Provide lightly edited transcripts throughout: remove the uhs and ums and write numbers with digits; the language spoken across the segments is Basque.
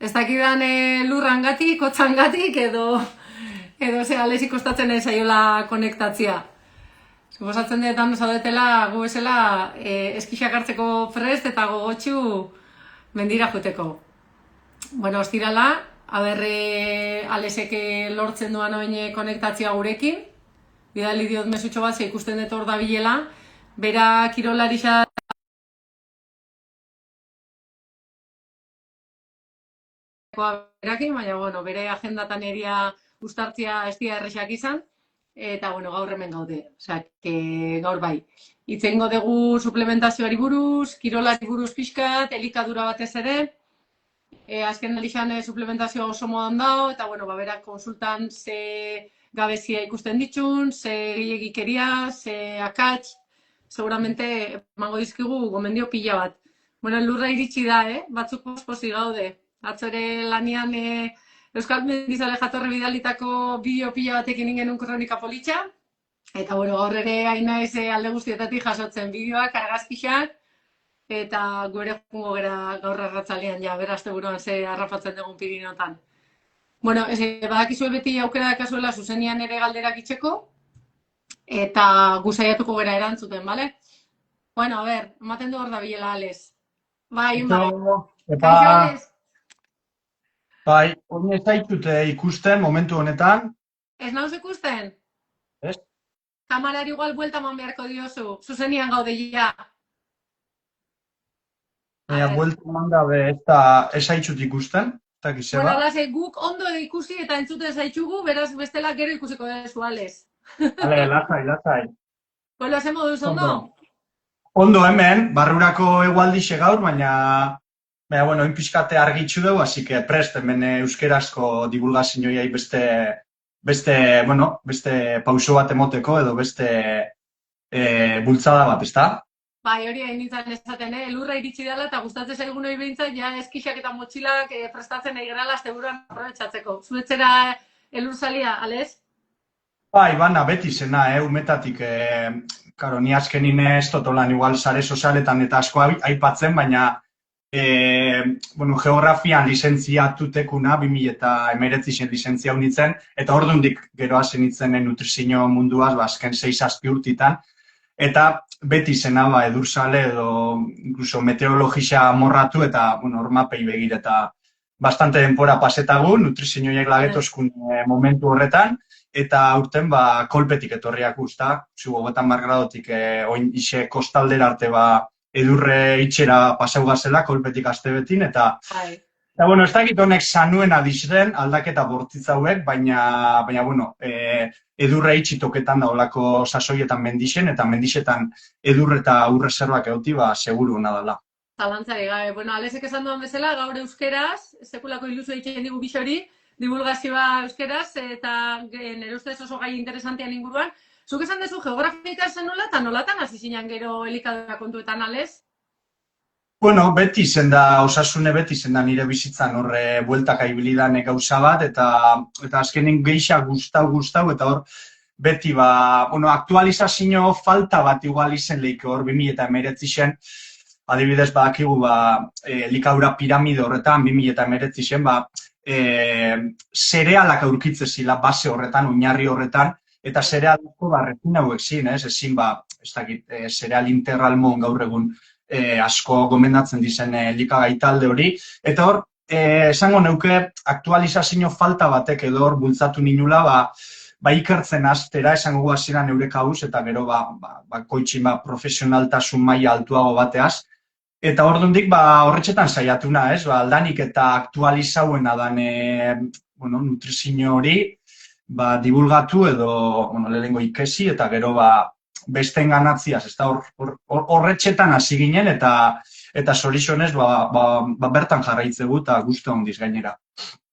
Ez dakidan lurrangatik, kotzangatik, edo ze alesi kostatzen ez zaiola konektatzia. Suposatzen dut zaudetela gu bezala eskixak hartzeko prest eta gogotxu mendira juteko. Bueno, ostirala, alesek lortzen duan oin konektatzia gurekin. Bidali diot mesutxo bat, ze ikusten dut hor da bilela. Bera kirolarixa berakin, baina, bueno, bere agendatan eria ustartzia ez dira errexak izan, eta, bueno, gaur hemen gaude, osea, gaur bai. Itzengo dugu suplementazioari buruz, kirolari buruz pixkat, elikadura batez ere, azken alixan suplementazioa oso modan dao, eta, bueno, berak konsultan ze gabezia ikusten ditxun, ze gehiagikeria, ze akats, seguramente emango dizkigu gomendio pila bat. Bueno, lurra iritsi da, batzuk posposi gaude. Atzo ere lanian Euskal Mendizale jatorri bidalitako bideo pila batekin ingen kronika politxa. Eta, bueno, gaur ere haina ez alde guztietatik jasotzen bideoak, argazkixak, eta gure jungo gera gaur arratzalean, ja, berazte buruan ze harrapatzen dugun Pirinotan. Bueno, badakizue beti aukera dakazuela zuzenian ere galderak itxeko, eta guzaiatuko gera erantzuten, bale? Bueno, a ber, ematen du hor da bilela, Ales. Bai, bai. Kaixo, Ales? Bai, hori ez daitute ikusten momentu honetan. Ez nauz ikusten? Ez? Kamarari igual buelta eman beharko diozu. Zuzenian gaude ja. Baina buelta eman gabe ez zaitut ikusten. Bueno, lasai, guk ondo ikusi eta entzuten zaitxugu, beraz bestela gero ikusiko dezu, Ales. Hale, lasai. Bueno, ze moduz ondo? Ondo hemen, barrurako egualdixe gaur, baina bueno, inpizkate argitxu dugu, así que prest hemen euskerazko divulgazioiai beste pauso bat emoteko edo beste bultzada bat, ezta? Bai, hori hain nintzen esaten, lurra iritsi dela eta gustatzen zaigun hori behintzat, ja eskixak eta motxilak prestatzen nahi gerala asteburuan aprobetxatzeko. Zuetzera elur zalia, Ales? Bai, bana, beti zena, umetatik, karo, ni azkenin ez totolan igual sare sozialetan eta asko aipatzen, baina geografian lizentziatutekuna, 2019 lizentzia unitzen, eta ordundik gero hasen nintzen nutrizio munduaz, azken 6-7 urtitan, eta beti zena edursale edo incluso meteorologisa morratu eta hormapei begira eta bastante denpora pasetagu, nutrizioiek lagetoskun momentu horretan, eta aurten kolpetik etorriak usta, 30 gradotik oin ise kostaldera arte edurre itxera pasau gazela, kolpetik astebetin, eta bueno, ez dakit honek sanuen adizren aldaketa bortitz hauek, baina edurre itxitoketan da olako sasoietan mendixen, eta mendixetan edurre eta urrezerbak euti, seguru hona dela. Zalantzari gabe. Bueno, Alesek esan duan bezala, gaur euskeraz, sekulako ilusio egiten digu bixori, divulgazioa euskeraz, eta nire ustez oso gai interesantean inguruan. Zuk esan dezu geografika zen nola eta nolatan hasi zinen gero elikadura kontuetan, Ales? Bueno, beti zen da, osasune beti zen da nire bizitzan horre bueltaka ibilidan gauza bat, eta azkenen geixa gustau, eta hor beti aktualizazio falta bat igual izen lehike hor 2019 zen, adibidez badakigu elikadura piramide horretan 2019 zen, zerealak aurkitze zila base horretan, oinarri horretan, eta zerealako refin hauek zin, ezin ez dakit, zereal integralmon gaur egun asko gomendatzen dizen elikagai talde hori, eta hor, esango neuke aktualizazio falta batek edo hor bultzatu ninula, ikertzen aztera, esango guazera neurek hauz, eta gero koitxin profesionaltasun maila altuago bateaz, eta hor dundik horretxetan saiatuna, aldanik eta aktualizauena dan nutrizio hori, divulgatu edo lehenengo ikesi, eta gero besten ganatziaz, horretxetan hasi ginen, eta zorizonez bertan jarraitzegu eta guztu handiz gainera.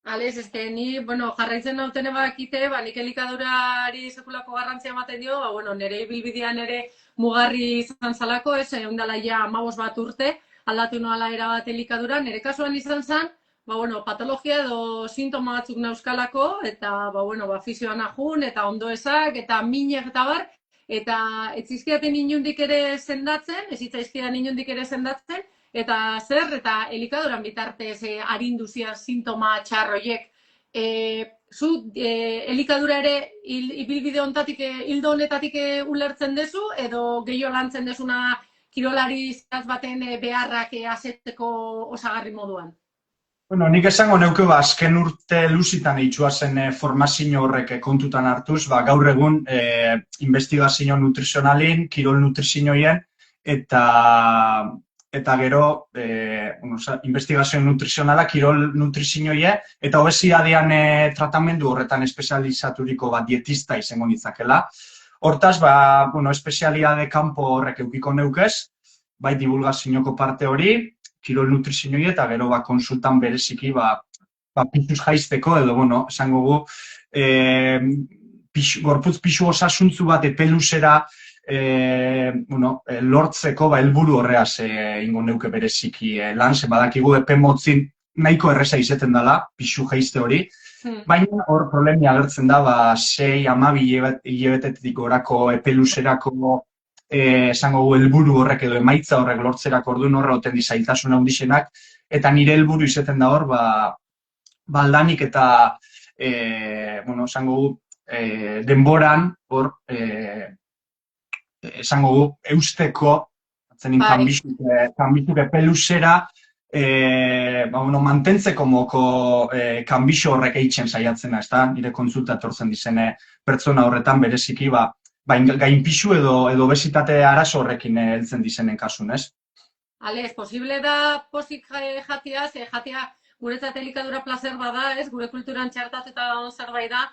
Ales, ni jarraitzen nautene bakite, nik elikadurari sekulako garrantzia ematen dio, nire ibilbidean ere mugarri izan zalako, ondala ja 15 bat urte, aldatu noala erabat elikadura, nire kasuan izan zen, patologia edo sintoma batzuk nauskalako, eta fizioan ajun, eta ondoezak, eta minek eta bar, eta ez zizkidaten inundik ere sendatzen, ez zitzaizkidan inundik ere sendatzen, eta zer, eta elikaduran bitartez arindu zian sintoma txarroiek. Zu elikadura ere ibilbide honetatik, hildo honetatik ulertzen dezu, edo gehiago lantzen dezuna kirolari zehatz baten beharrak asetzeko osagarri moduan? Bueno, nik esango neuke azken urte luzitan itxua zen formazio horrek kontutan hartuz, gaur egun investigazio nutrizionalin, kirol nutrizioien, eta gero investigazio nutrizionala, kirol nutrizioie, eta obesidadean tratamendu horretan espezializaturiko dietista izango nitzakela. Hortaz, espezialidade kanpo horrek eukiko neukez, bai divulgazioko parte hori, kirol nutrizioie eta gero konsultan bereziki pisuz jaizteko edo, esango gu, gorputz pisu osasuntzu bat epeluzera lortzeko helburu horreaz ingo neuke bereziki lan, zen badakigu epe motzin nahiko erreza izeten dela, pisu jaizte hori, baina hor problemia agertzen da 6-12 hilabetetik gorako epeluzerako esango gu helburu horrek edo emaitza horrek lortzerako orduan horre oten dizailtasun handisenak, eta nire helburu izeten da hor, aldanik eta, esango gu, denboran hor, esango gu, eusteko, zenin kanbizuk epeluzera, mantentzeko moko kanbixo horrek eitzen saiatzena, ez da, nire kontsulta etortzen dizene pertsona horretan bereziki, gain pixu edo obesitate arazo horrekin heltzen dizenen kasun, ez? Ale, posible da pozik jatia, guretzat elikadura placer bada, ez? Gure kulturan txartatuta dagoen zerbait da.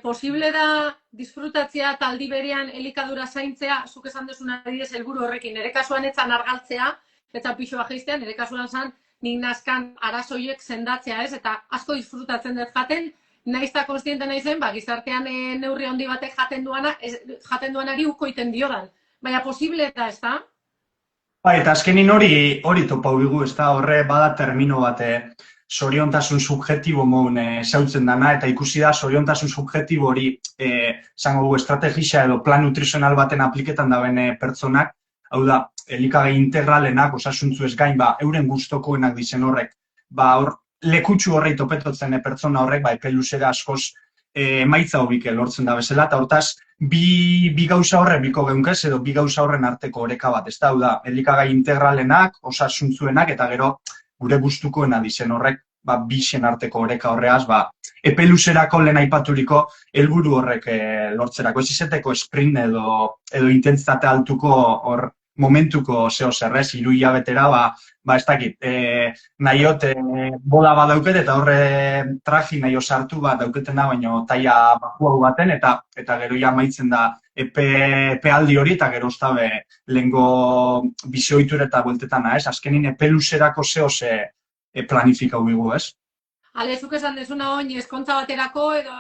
Posible da disfrutatzea eta aldi berean elikadura zaintzea, zuk esan duzuna adibidez helburu horrekin. Nire kasuan etzan argaltzea, eta pixua jaistea, nire kasuan zan, nik nazkan arazoiek sendatzea, ez? Eta asko disfrutatzen dut jaten, naiz eta konstiente naizen, gizartean neurri handi batek jaten duanari ukoiten diodan. Baina posible eta, ez da? Eta azkenin hori topau bigu, ez da, horre bada termino bat zoriontasun subjektibo moun zautzen dana, eta ikusi da zoriontasun subjektibo hori zango du estrategisa edo plan nutrizional baten apliketan daben pertsonak, hau da, elikagai integralenak, osasuntzu ez gain, euren gustokoenak dizen horrek, hor lekutsu horrei topetotzen pertsona horrek, epeluzera askoz emaitza hobike lortzen da bezala, eta hortaz, bi gauza horren biko geunkez, edo bi gauza horren arteko oreka bat, ez da, hau da, elikagai integralenak, osasuntzuenak, eta gero gure gustukoena dizen horrek, bixen arteko oreka horreaz, epeluzerako lehen aipaturiko helburu horrek lortzerako. Ez izeteko sprint edo intentsitate altuko hor momentuko zeo zerrez, 3 hilabetera, ez dakit, nahiot bola bat dauket eta horre traji nahi osartu dauketena, baina taia bakua baten, eta gero ja maitzen da epe aldi hori, eta gero oztabe lehengo bizioitur eta bueltetana, ez? Azkenin epeluzerako zeo ze planifikau bigu, ez? Ale, zuk esan dezuna oin, eskontza baterako, edo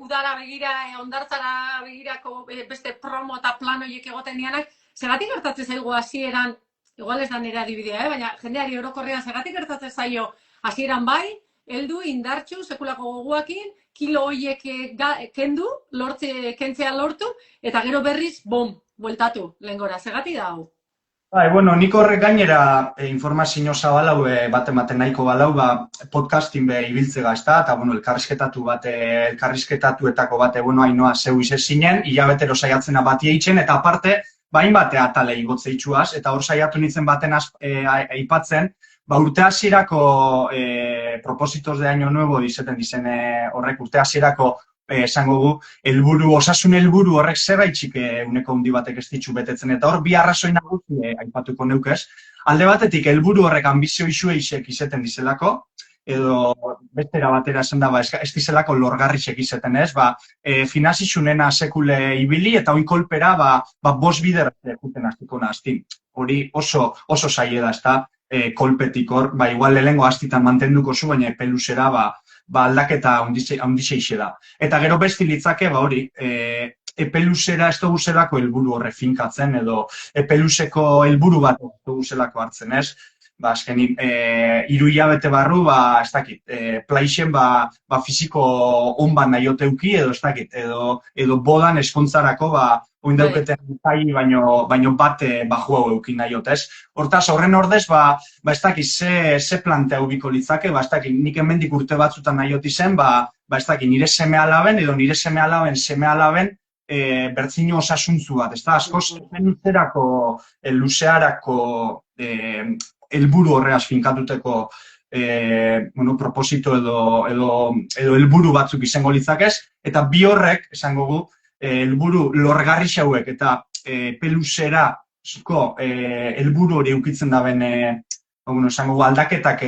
udara begira, ondartzara begirako beste promo eta plan horiek egoten dianak, zergatik gertatzen zaigu hasieran, igual ez da nire adibidea, baina jendeari orokorrean zergatik gertatzen zaio hasieran bai, heldu, indartxu, sekulako goguakin, kilo horiek kendu, kentzea lortu, eta gero berriz, bueltatu, lehengora, zergatik da hau? Nik horrek gainera informazio zabalau bat-ematen nahiko balau, podcastin ibiltzega ez da, eta elkarrizketatuetako bate, hainoa zeu izez zinen, hilabetero saiatzena bati eitzen, eta aparte, bain bate atalei gotze itxuaz, eta hor saiatu nintzen baten aipatzen, urte hasierako propositos de año nuevo dizeten dizene horrek, urte hasierako esango gu, osasun helburu horrek zer haitxik uneko handi batek ez ditxu betetzen, eta hor bi arrazoi nagusi aipatuko neukez. Alde batetik, helburu horrek ambizio isueixek izeten dizelako, edo bestera batera esan da, ez dizelako lorgarrixek izeten ez, finanzizunena sekule ibili, eta oin kolpera, bos bider juten aztiko nahaztin. Hori oso zaila da, ez da, kolpetik hor, igual lehengo aztitan mantenduko zu, baina epeluzera, aldaketa ondizeixe da. Eta gero besti litzake, hori, epeluzera ez dugu zelako helburu horre finkatzen, edo epeluzeko helburu bat ez dugu zelako hartzen, ez? azkenin, 3 hilabete barru, ez dakit, plaixen, fisiko on bat nahi oteuki, edo ez dakit, edo bodan eskontzarako, oin dauketen zai, baino bat baju hau eukin nahi otez. Hortaz, horren ordez, ez dakit, ze plantea ubiko litzake, ez dakit, nik hemendik urte batzutan nahi otizen, ez dakit, nire seme-alaben, edo nire seme-alaben, bertzino osasuntzu bat, ez da, askoz, luzearako helburu horreaz finkatuteko proposito edo helburu batzuk izango litzakez, eta bi horrek, esango gu, helburu lorgarri xauek eta peluzerazko helburu hori eukitzen daben, esango gu, aldaketak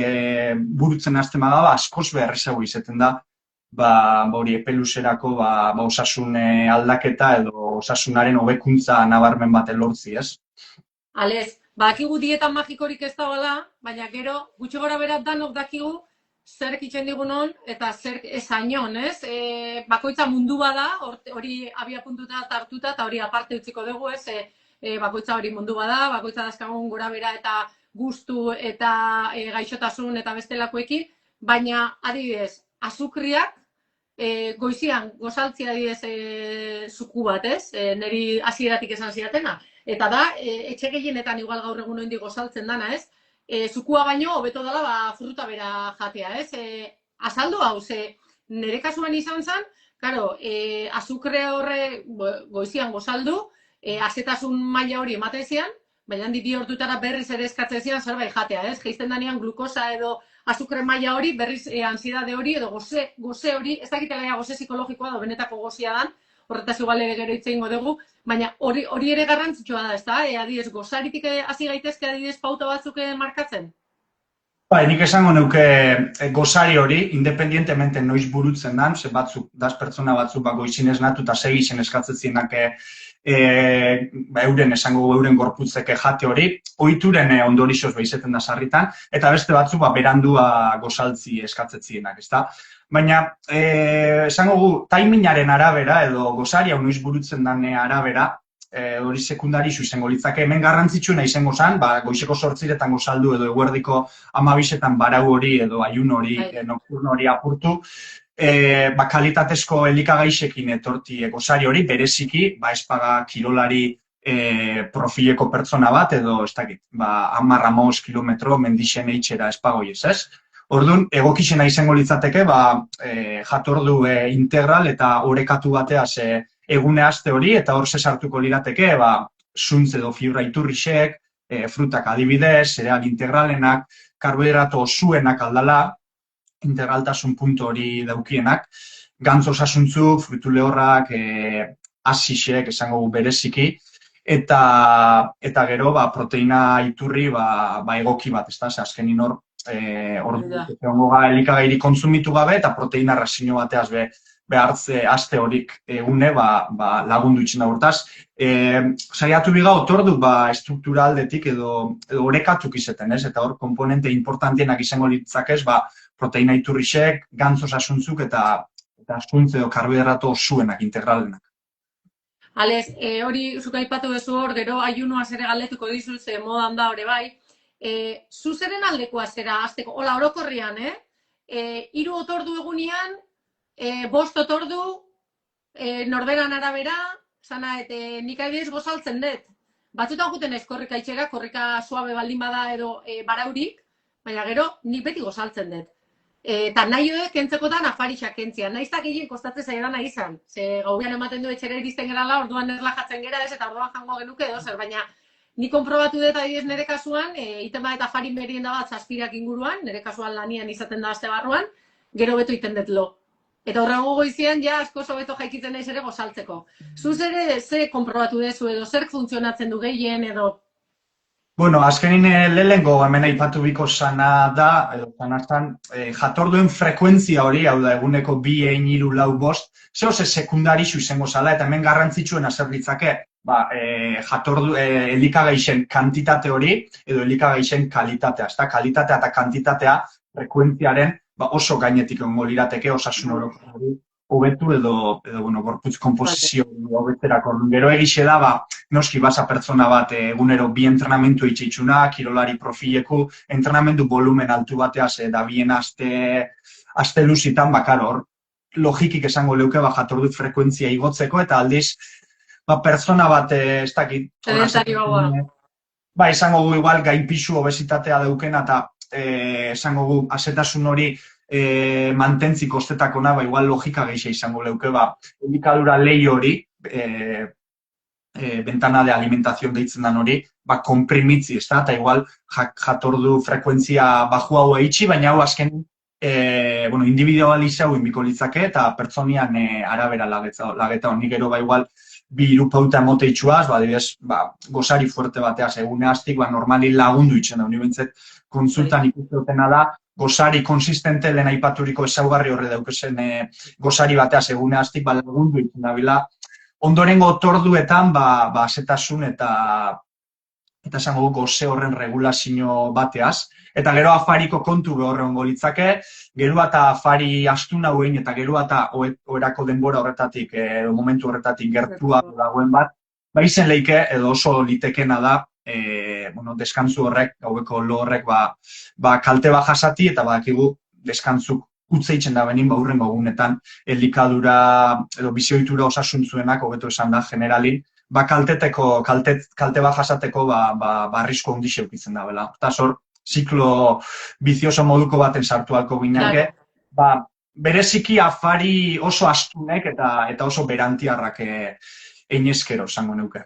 burutzen hasten bada, askoz beharrezago izaten da, hori epeluzerako osasun aldaketa edo osasunaren hobekuntza nabarmen bat lortzi, ez? Alez, bakigu dieta magikorik ez dagoela, baina gero gutxi gora berat danok dakigu zer itzen digunon eta zer esainon, ez? Bakoitza mundu bada, hori abiapuntuta hartuta eta hori aparte utziko dugu, ez? Bakoitza hori mundu bada, bakoitza dazkagun gora bera eta gustu eta gaixotasun eta bestelakoekin, baina adibidez, azukriak goizian gozaltzia adibidez zuku bat, ez? Neri hasieratik esan zidatena. Eta da, etxe gehienetan igual gaur egun oindik gozaltzen dana, ez? Zukua baino, hobeto dela fruta bera jatea, ez? Azaldu hau, nire kasuan izan zen, karo, azukre horre goizian gozaldu, azetasun maila hori ematen zian, baina handi 2 ordutara berriz ere eskatzen zian zerbait jatea, ez? Geizten danean glukosa edo azukre maila hori, berriz ansiedade hori edo goze hori, ez dakitela goze psikologikoa edo benetako gozia dan, horretaz igual ere gero itzein godegu, baina hori ere garrantzitsua da, ez da? Adibidez, gozaritik hasi gaitezke adibidez pauta batzuk markatzen? Nik esango neuke gozari hori, independientemente noiz burutzen dan, ze batzuk, pertsona batzuk goizin esnatu eta segixen eskatzezienak euren esango euren gorputzeke jate hori, ohituren ondorixoz behizeten da sarritan, eta beste batzuk berandua gozaltzi eskatzezienak, ez da? Baina, esango gu, taimingaren arabera, edo gozari hau noiz burutzen dane arabera, hori sekundarixu izango litzake, hemen garrantzitsuna izango zen, goizeko 8etan gozaldu edo eguerdiko 12etan barau hori edo ayun hori, nokturno hori apurtu, kalitatezko elikagaixekin etorti gozari hori, bereziki, espaga kirolari profileko pertsona bat, edo, ez dakit, 10-15 kilometro mendixen eitxera espagoi ez? Orduan, egokixena izango litzateke, jatordu integral eta orekatu bateaz egune aste hori, eta hor sartuko lirateke, zuntz edo fibra iturrixek, frutak adibidez, zereal integralenak, karbohidrato osuenak aldala, integraltasun puntu hori daukienak, gantz osasuntzuk, frutu lehorrak, asixek, esango bereziki, eta gero proteina iturri egoki bat, ez da, azkenin hor, elikagairi kontsumitu gabe eta proteina rasino bateaz behartze aste horik egune lagundu itxen da hortaz. Saiatu biga otordu struktura aldetik edo orekatuk izeten, ez? Eta hor komponente importantienak izango litzakez proteina iturrixek, gantz osasuntzuk eta zuntz edo karbohidrato osuenak, integralenak. Alez, hori zuk aipatu bezu hor, gero ayunoaz ere galdetuko dizuz, modan da hori bai. Zuzeren aldekoa zera, azteko, hola, orokorrian, 3 otordu egunian, 5 otordu, norberan arabera, zana, nik adibidez gozaltzen dut. Batzutan juten ez korrika itxera, korrika suabe baldin bada edo baraurik, baina gero nik beti gozaltzen dut. Eta nahi dut kentzekotan afarixak kentzia. Naiztak egin kostatzen zaidan nahi izan. Ze gauean ematen du etxera iristen gerala, orduan erlajatzen gera ez, eta orduan jango genuke edo zer, baina ni konprobatu dut adibidez nire kasuan, iten eta farin merienda bat 7 inguruan, nire kasuan lanian izaten da aste barruan, gero beto iten dut lo. Eta horrengo goizien, ja, asko sobeto jaikitzen naiz ere gozaltzeko. Zuz ere, ze konprobatu dezu edo, zer funtzionatzen du gehien edo? Bueno, azkenin lehengo hemen aipatu biko sana da, edo zanaztan, jatorduen frekuentzia hori, hau da, eguneko 2, 3, 4, 5, zehoz sekundarixu izango zala, eta hemen garrantzitsuen zer litzake, jatordu elikagaixen kantitate hori, edo elikagaixen kalitatea, ezta? Kalitatea eta kantitatea frekuentziaren oso gainetik egongo lirateke osasun orokorrari hobetu edo bueno, gorputz konposizio hobeterako. Gero egixe da, ba, noski basa pertsona bat egunero bi entrenamentu itxitxuna, kirolari profileku, entrenamendu volumen altu bateaz, da bien aste luzitan, bakar hor, logikik esango leuke, ba, jatordu frekuentzia igotzeko, eta aldiz, ba, pertsona bat, ez dakit, ba, esango gu igual gainpisu obesitatea daukena, eta esango gu azetasun hori mantentzi kostetakona, ba, igual logika gehiago izango leuke, ba, elikadura lehi hori, ventana de alimentación deitzen dan hori, ba, komprimitzi, ez da, eta igual jatordu frekuentzia baju hau eitxi, baina hau azken bueno, individualizau inbiko litzake, eta pertsonian arabera lageta honi gero, ba, igual, bi irupauta emote itxuaz, ba, adibidez, ba, gozari fuerte bateaz egune hastik, ba, normali lagundu itxen da, unibentzet, konsultan ikustotena da, gozari konsistente lehen aipaturiko ezaugarri horre daukezen gozari bateaz egune hastik, ba, lagundu itxen da, bila, ondorengo otorduetan, ba, azetasun eta esango goze horren regulazio bateaz, eta gero afariko kontu behorre ongo litzake, gero eta afari astun hauen eta gero eta oerako denbora horretatik, momentu horretatik gertua dagoen bat, ba izen leike edo oso litekena da, bueno, deskantzu horrek, gaueko lo horrek, ba kalte bat jasati eta badakigu deskantzuk utzeitzen da benin, ba hurrengo egunetan elikadura edo bizioitura osasuntzuenak, hobeto esan da, generalin, ba kalte bat jasateko, ba arrisko handixe eukitzen da, bela. Eta zor, ziklo bizioso moduko baten sartu halko gineke, ba, bereziki afari oso astunek eta oso berantiarrak einezkero, zango neuke.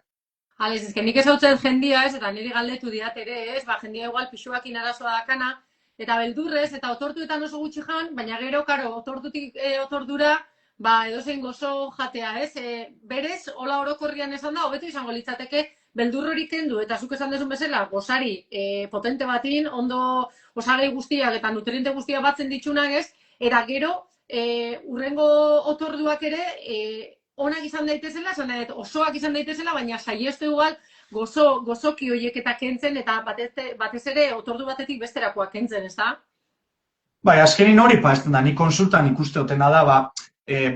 Alex, ezken nik ezautzen jendia ez, eta niri galdetu diat ere ez, ba, jendia igual pixuakin arazoa dakana, eta beldurrez, eta otortuetan oso gutxi jan, baina gero, karo, otortutik otordura, ba, edozein gozo jatea ez, berez, hola orokorrian esan da, hobeto izango litzateke, beldur hori kendu, eta zuk esan dezun bezala, gozari potente batin, ondo osagai guztiak eta nutriente guztiak batzen ditxunak ez, eta gero, urrengo otorduak ere, onak izan daitezela, osoak izan daitezela, baina saiestu igual gozoki horiek eta kentzen, eta batez ere otordu batetik besterakoak kentzen, ez da? Bai, azkenin hori pa, ez da, ni konsultan ikuste otena da, ba,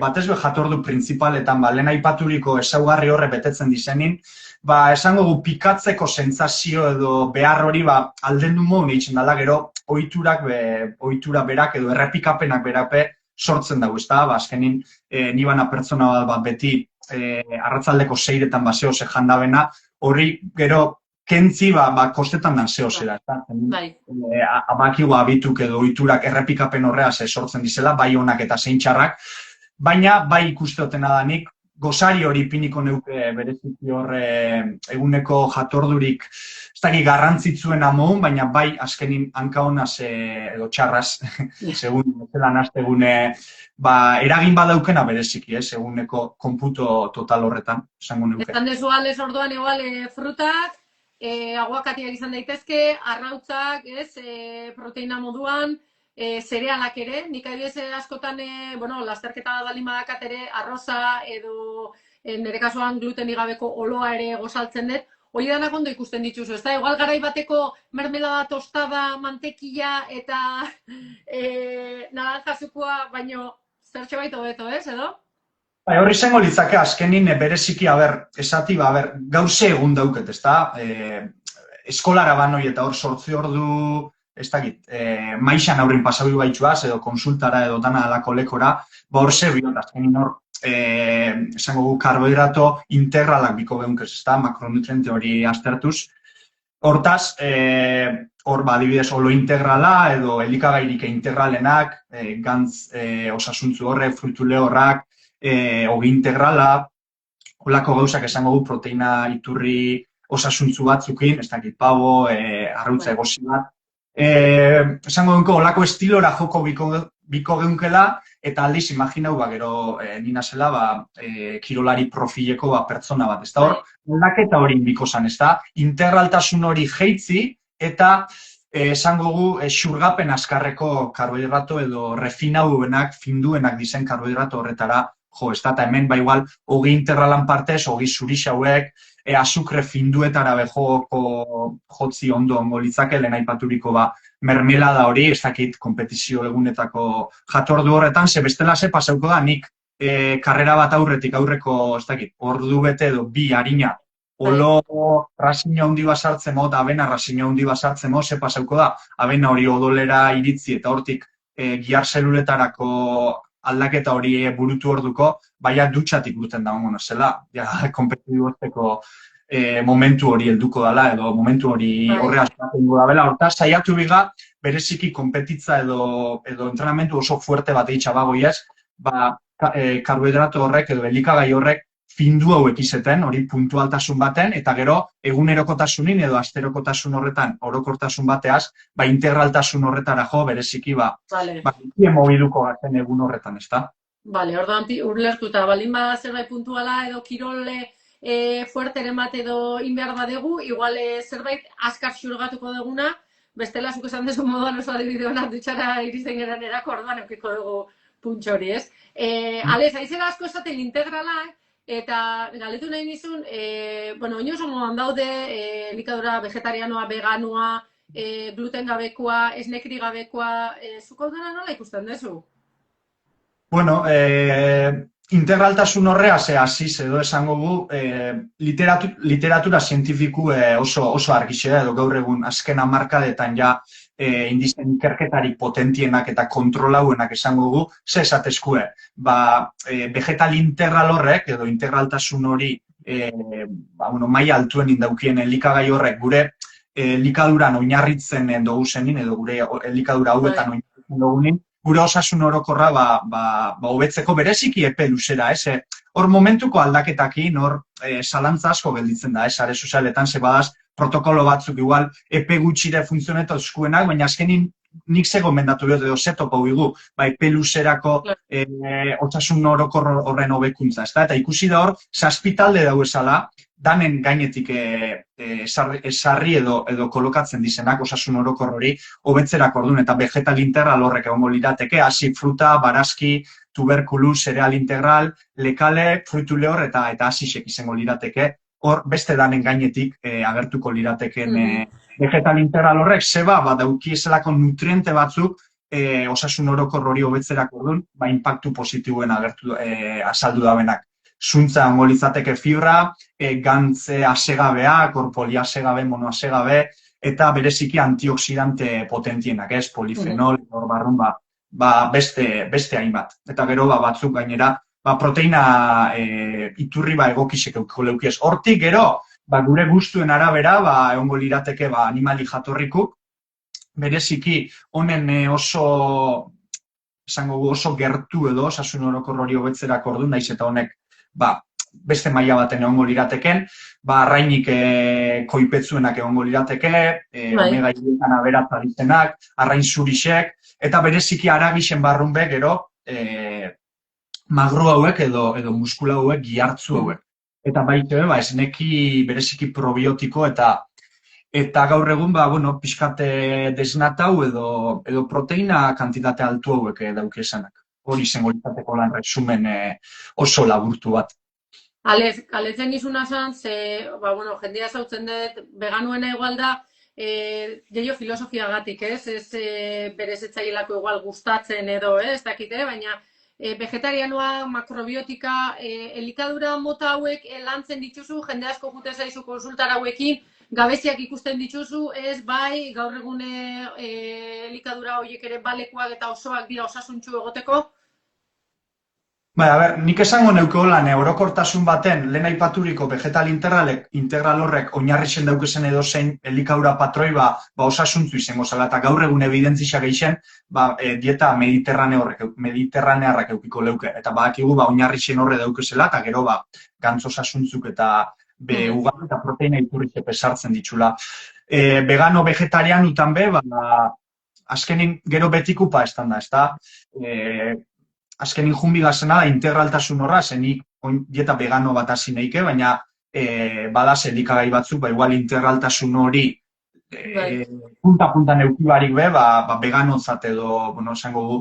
batez be jatordu printzipaletan, ba, lehen aipaturiko ezaugarri horre betetzen dizenin, ba, esango gu pikatzeko sentsazio edo behar hori, ba, alden du modu nehitzen dala, gero, ohitura berak edo errepikapenak berape sortzen dago, ez da, ba, azkenin, nibana pertsona bat beti arratzaldeko seiretan ba zehose jandabena, hori gero kentzi ba kostetan dan zehosera, ez da, abakigu abituk edo ohiturak errepikapen horreaz sortzen dizela, bai onak eta zein txarrak, baina bai ikuste otena da nik, gozari hori piniko neuke bereziki horre eguneko jatordurik, ez dakit garrantzitsuen amoun, baina bai azkenin hanka honaz edo txarraz, segun zelan aztegune, ba, eragin badaukena bereziki, eguneko konputo total horretan, esango neuke. Esan dezu aldez orduan igual frutak, aguakatiak izan daitezke, arrautzak, proteina moduan, zerealak ere, nik adibidez askotan, bueno, lasterketa baldin badakat ere, arroza edo nire kasuan glutenik gabeko oloa ere gozaltzen dut, hori danak ondo ikusten dituzu, ez da? Igual garai bateko mermelada tostada, mantekila eta naranja zukua, baino zertxo baito beto, ez, edo? Horri zengo litzake azkenin bereziki, esati, gauze egun dauket, ez da? Eskolara banoi eta hor 8 ordu, ez dakit, maixan aurrin pasabi baitxuaz, edo konsultara edo dana alako lekora, ba hor zebiot, azkenin hor, esango gu karbohidrato integralak biko behunkez, ez da? Makronutriente hori aztertuz. Hortaz, hor, adibidez, olo integrala edo elikagairik integralenak, gantz osasuntzu horrek, frutu lehorrak, ogi integrala, holako gauzak esango gu proteina iturri osasuntzu batzukin, ez dakit pavo, arrautza egosi bat. Esango duko, holako estilora joko biko geunkela, eta aldiz, imaginau, gero nina zela, kirolari profileko pertsona bat, ez da hor, aldaketa hori biko zan, ez da, integraltasun hori jeitzi, eta esango gu, xurgapen azkarreko karbohidrato edo refinauenak, finduenak dizen karbohidrato horretara jo, ez da, eta hemen, igual, ogi integralan partez, ogi zurixauek, azukre finduetara jotzi ondo litzake, lehen aipaturiko mermelada hori, ez dakit, kompetizio egunetako jatordu horretan, ze bestela ze pasauko da, nik karrera bat aurreko, ez dakit, ordu bete edo bi harina, Bai. olo rasina handi basartzen mo, eta abena rasina handi basartzen mo, ze pasauko da, abena hori odolera iritzi eta hortik giar zeluletarako aldaketa hori burutu orduko, baina dutxatik urten da ongo zela, ja, kompetitibozteko momentu hori helduko dela, edo momentu hori horre askatzen da bela, horta, saiatu biga, bereziki konpetitza edo entrenamentu oso fuerte bat eitxabagoiaz, ba, karbohidrato horrek edo elikagai horrek findu hauek izeten, hori puntualtasun baten, eta gero egunerokotasunin edo asterokotasun horretan orokortasun bateaz, ba integraltasun horretara jo, bereziki ba, mobiluko gaten egun horretan, ez da? Bale, orduan urlertuta, balin bada zerbait puntuala edo kirole fuerteren bat edo inbehar badegu, igual zerbait askar xurgatuko duguna, bestela zuk esan dezu moduan oso adibide honak dutxara iristen geran erako, orduan eukiko dugu puntxo hori, ez? Alez, aizera asko esaten integralak, eta galetu nahi nizun, bueno, oino oso modan daude, elikadura vegetarianoa, veganoa, gluten gabekoa, esnekri gabekoa, zuko dena nola ikusten dezu? Bueno, integraltasun horrea, hasiz edo esango gu, literatura zientifiku oso argixea, edo gaur egun azken hamarkadetan ja indizen ikerketarik potentienak eta kontrolauenak esango gu, ze esatezkue, ba, vegetal integral horrek, edo integraltasun hori, maila altuen indaukien elikagai horrek, gure elikaduran oinarritzen dugu zenin, edo gure elikadura hauetan oinarritzen dugunin, gure osasun orokorra hobetzeko bereziki epe luzera, ez? Hor momentuko aldaketakin, hor zalantza asko gelditzen da, sare sozialetan, ze badaz protokolo batzuk igual epe gutxire funtzionetu eskuenak, baina azkenin nik ze gomendatu dut edo ze topo bigu, epe luzerako osasun orokor horren hobekuntza, ez da? Eta ikusi da hor, zazpitalde dau esala, danen gainetik esarri edo kolokatzen dizenak osasun orokor hori hobetzerako orduan, eta vegetal integral horrek egongo lirateke, hasi fruta, barazki, tuberkulus, zereal integral, lekale, fruitu lehor eta hasisek izango lirateke, hor beste danen gainetik agertuko lirateken vegetal integral horrek, zeba, dauki ezelako nutriente batzuk osasun orokor hori hobetzerako orduan, inpaktu positiboen azaldu dabenak. Zuntza ongo litzateke fibra, gantze asegabea, korpoli asegabe, monoasegabe, eta bereziki antioxidante potentienak, ez, polifenol, hor barrun, beste hainbat. Eta gero batzuk gainera, proteina iturri egokisek eukiko leukiez. Hortik gero, gure gustuen arabera, egongo lirateke animali jatorrikuk, bereziki honen oso gertu edo, osasun orokor hori hobetzerako orduan, naiz eta honek beste maila baten egongo lirateken, arrainik koipetzuenak egongo lirateke, omega hiruetan aberatza dizenak, arrain zurixek, eta bereziki aragixen barrunbe gero magro hauek edo muskula hauek gihartzu hauek. Eta baita, esneki bereziki probiotiko eta gaur egun, pixkate desnatau edo proteina kantitate altu hauek dauke esanak. Hori izango litzateko lan resumen oso laburtu bat. Aletzen izuna zan, jendia zautzen dut, veganuena igual da, gehiago filosofiagatik, ez berez etzailako igual gustatzen edo, ez dakite, baina vegetarianoa, makrobiotika, elikadura mota hauek lantzen dituzu, jende asko jute zaizu konsultara hauekin, gabeziak ikusten dituzu, ez bai, gaur egun elikadura horiek ere balekuak eta osoak dira osasuntxu egoteko? Nik esango neuko lan orokortasun baten, lehen aipaturiko vegetal integral horrek oinarrixen daukezen edo zein elikadura patroi osasuntzu izango zela, eta gaur egun evidentzia geixen dieta mediterranearrak eukiko leuke, eta badakigu oinarrixen horre daukezela, eta gero gantz osasuntzuk eta ugar eta proteina iturrize pesartzen ditxula. Vegano vegetarian utan azkenin gero betikupa estan da, ez da? Azkenin junbi gazena da integraltasun horra, zenik dieta vegano bat hasi neike, baina badaz elikagai batzuk, igual integraltasun hori punta neukibarik veganotzat edo, esango du,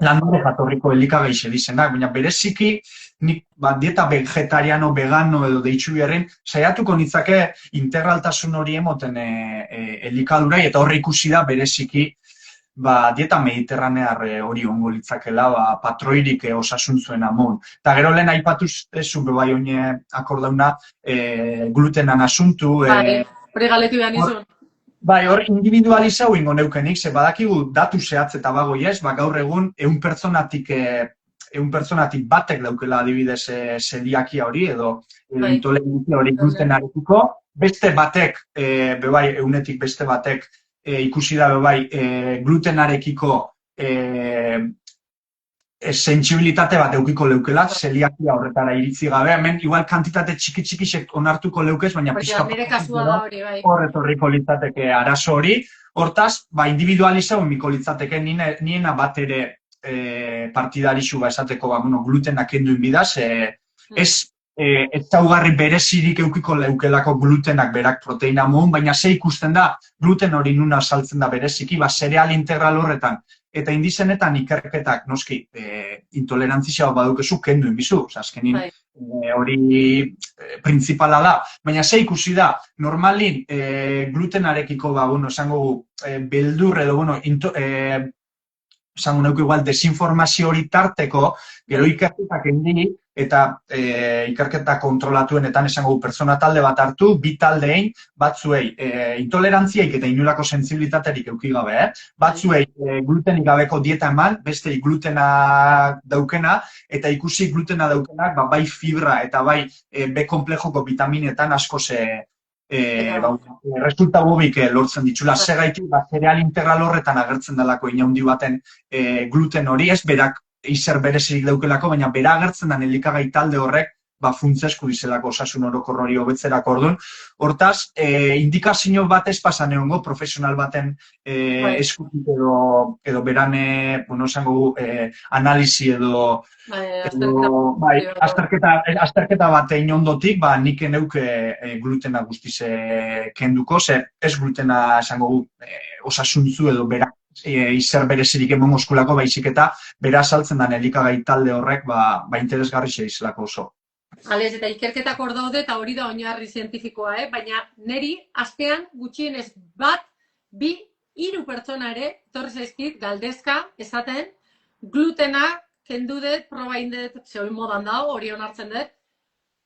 landore jatorriko elikagai dizenak, baina bereziki nik dieta vegetariano, vegano edo deitxu biharren, saiatuko nitzake integraltasun hori emoten elikadurai, eta horre ikusi da bereziki dieta mediterranear hori ongo litzakela, patroirik osasuntzuen amon. Eta gero lehen aipatu zu bai oine akordauna glutenan asuntu. Hori galetu behar nizun. Bai, hor individualizau ingo neukenik, ze badakigu datu zehatz eta bagoi ez, gaur egun 100 pertsonatik batek daukela adibidez zeliakia hori edo intolerantzia hori glutenarekiko, beste batek, bebai, 100tik beste batek ikusi da bebai glutenarekiko sentsibilitate bat eukiko leukela, zeliakia horretara iritzi gabe, hemen igual kantitate txiki-txikisek onartuko leukez, baina pixka hor etorriko litzateke arazo hori. Hortaz, individualizau emiko litzateke niena bat ere partidarixu esateko glutena kenduin bidaz, ez ezaugarri berezirik eukiko leukelako glutenak berak proteina mogun, baina ze ikusten da gluten hori nuna saltzen da bereziki, zereal integral horretan, eta indizenetan ikerketak, noski, intolerantzia badukezu kenduin bizu, azkenin hori printzipala da, baina ze ikusi da, normalin glutenarekiko, esango beldur edo, esango neuko igual desinformazio hori tarteko, gero ikerketak endi, eta ikerketa kontrolatuenetan esango pertsona talde bat hartu, bi taldein, batzuei intolerantziaik eta inulako sentsibilitaterik euki gabe, batzuei glutenik gabeko dieta eman, bestei glutena daukena, eta ikusi glutena daukenak bai fibra eta bai B komplejoko vitaminetan asko resulta bobik lortzen ditxula, segaitik zereal integral horretan agertzen delako inaundi baten gluten hori, ez berak izer berezirik daukelako, baina bera agertzen den elikagai talde horrek funtsezko dizelako osasun orokor hori hobetzerako orduan. Hortaz, indikazio bat ez pasan egongo profesional baten eskutik edo berane, esango analizi edo azterketa bat egin ondotik, nik eneuke glutena guztiz kenduko, ez glutena esango osasuntzu edo berak izer berezirik emon muskulako, baizik eta bera saltzen den elikagai talde horrek interesgarri izelako oso. Alez, eta ikerketak hor daude eta hori da oinarri zientifikoa, baina neri astean gutxienez bat, bi, 3 pertsona ere, torri zaizkit, galdezka, esaten, glutena kendu dut, proba indet, zehoin modan dago, hori onartzen dut,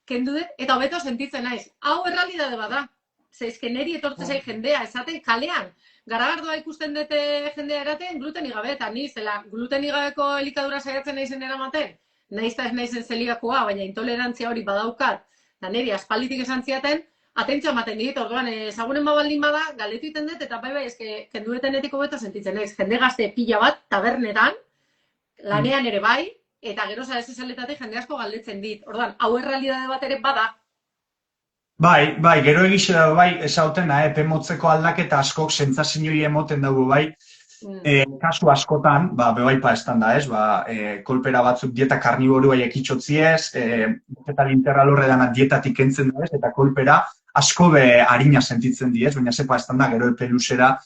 kendu dut, eta hobeto sentitzen naiz. Hau errealidade bada, zeizke neri etortzen zaik jendea, esaten kalean, garagardoa ikusten dute jendea eraten glutenik gabe, eta ni zela glutenik gabeko elikadura saiatzen naizen eramaten, nahiz eta ez naizen zeliakoa, baina intolerantzia hori badaukat, eta niri aspalditik esan ziaten, atentzio ematen dit, orduan ezagunen baldin bada, galdetu iten dut, eta bai, kendueten etiko beto sentitzen naiz, jende gazte pila bat, tabernetan, lanean ere bai, eta gero ez jende asko galdetzen dit, orduan, hau errealidade bat ere bada. Bai, gero egixe dago bai, esauten, epe motzeko aldaketa askok sentzazioi emoten dugu bai, kasu askotan, bebaipa estan da ez, kolpera batzuk dieta karniboru bai ekitxotzi ez, vegetal integral horredana dietatik entzen da ez, eta kolpera asko be harina sentitzen di ez, baina zepa estan da, gero epe luzera,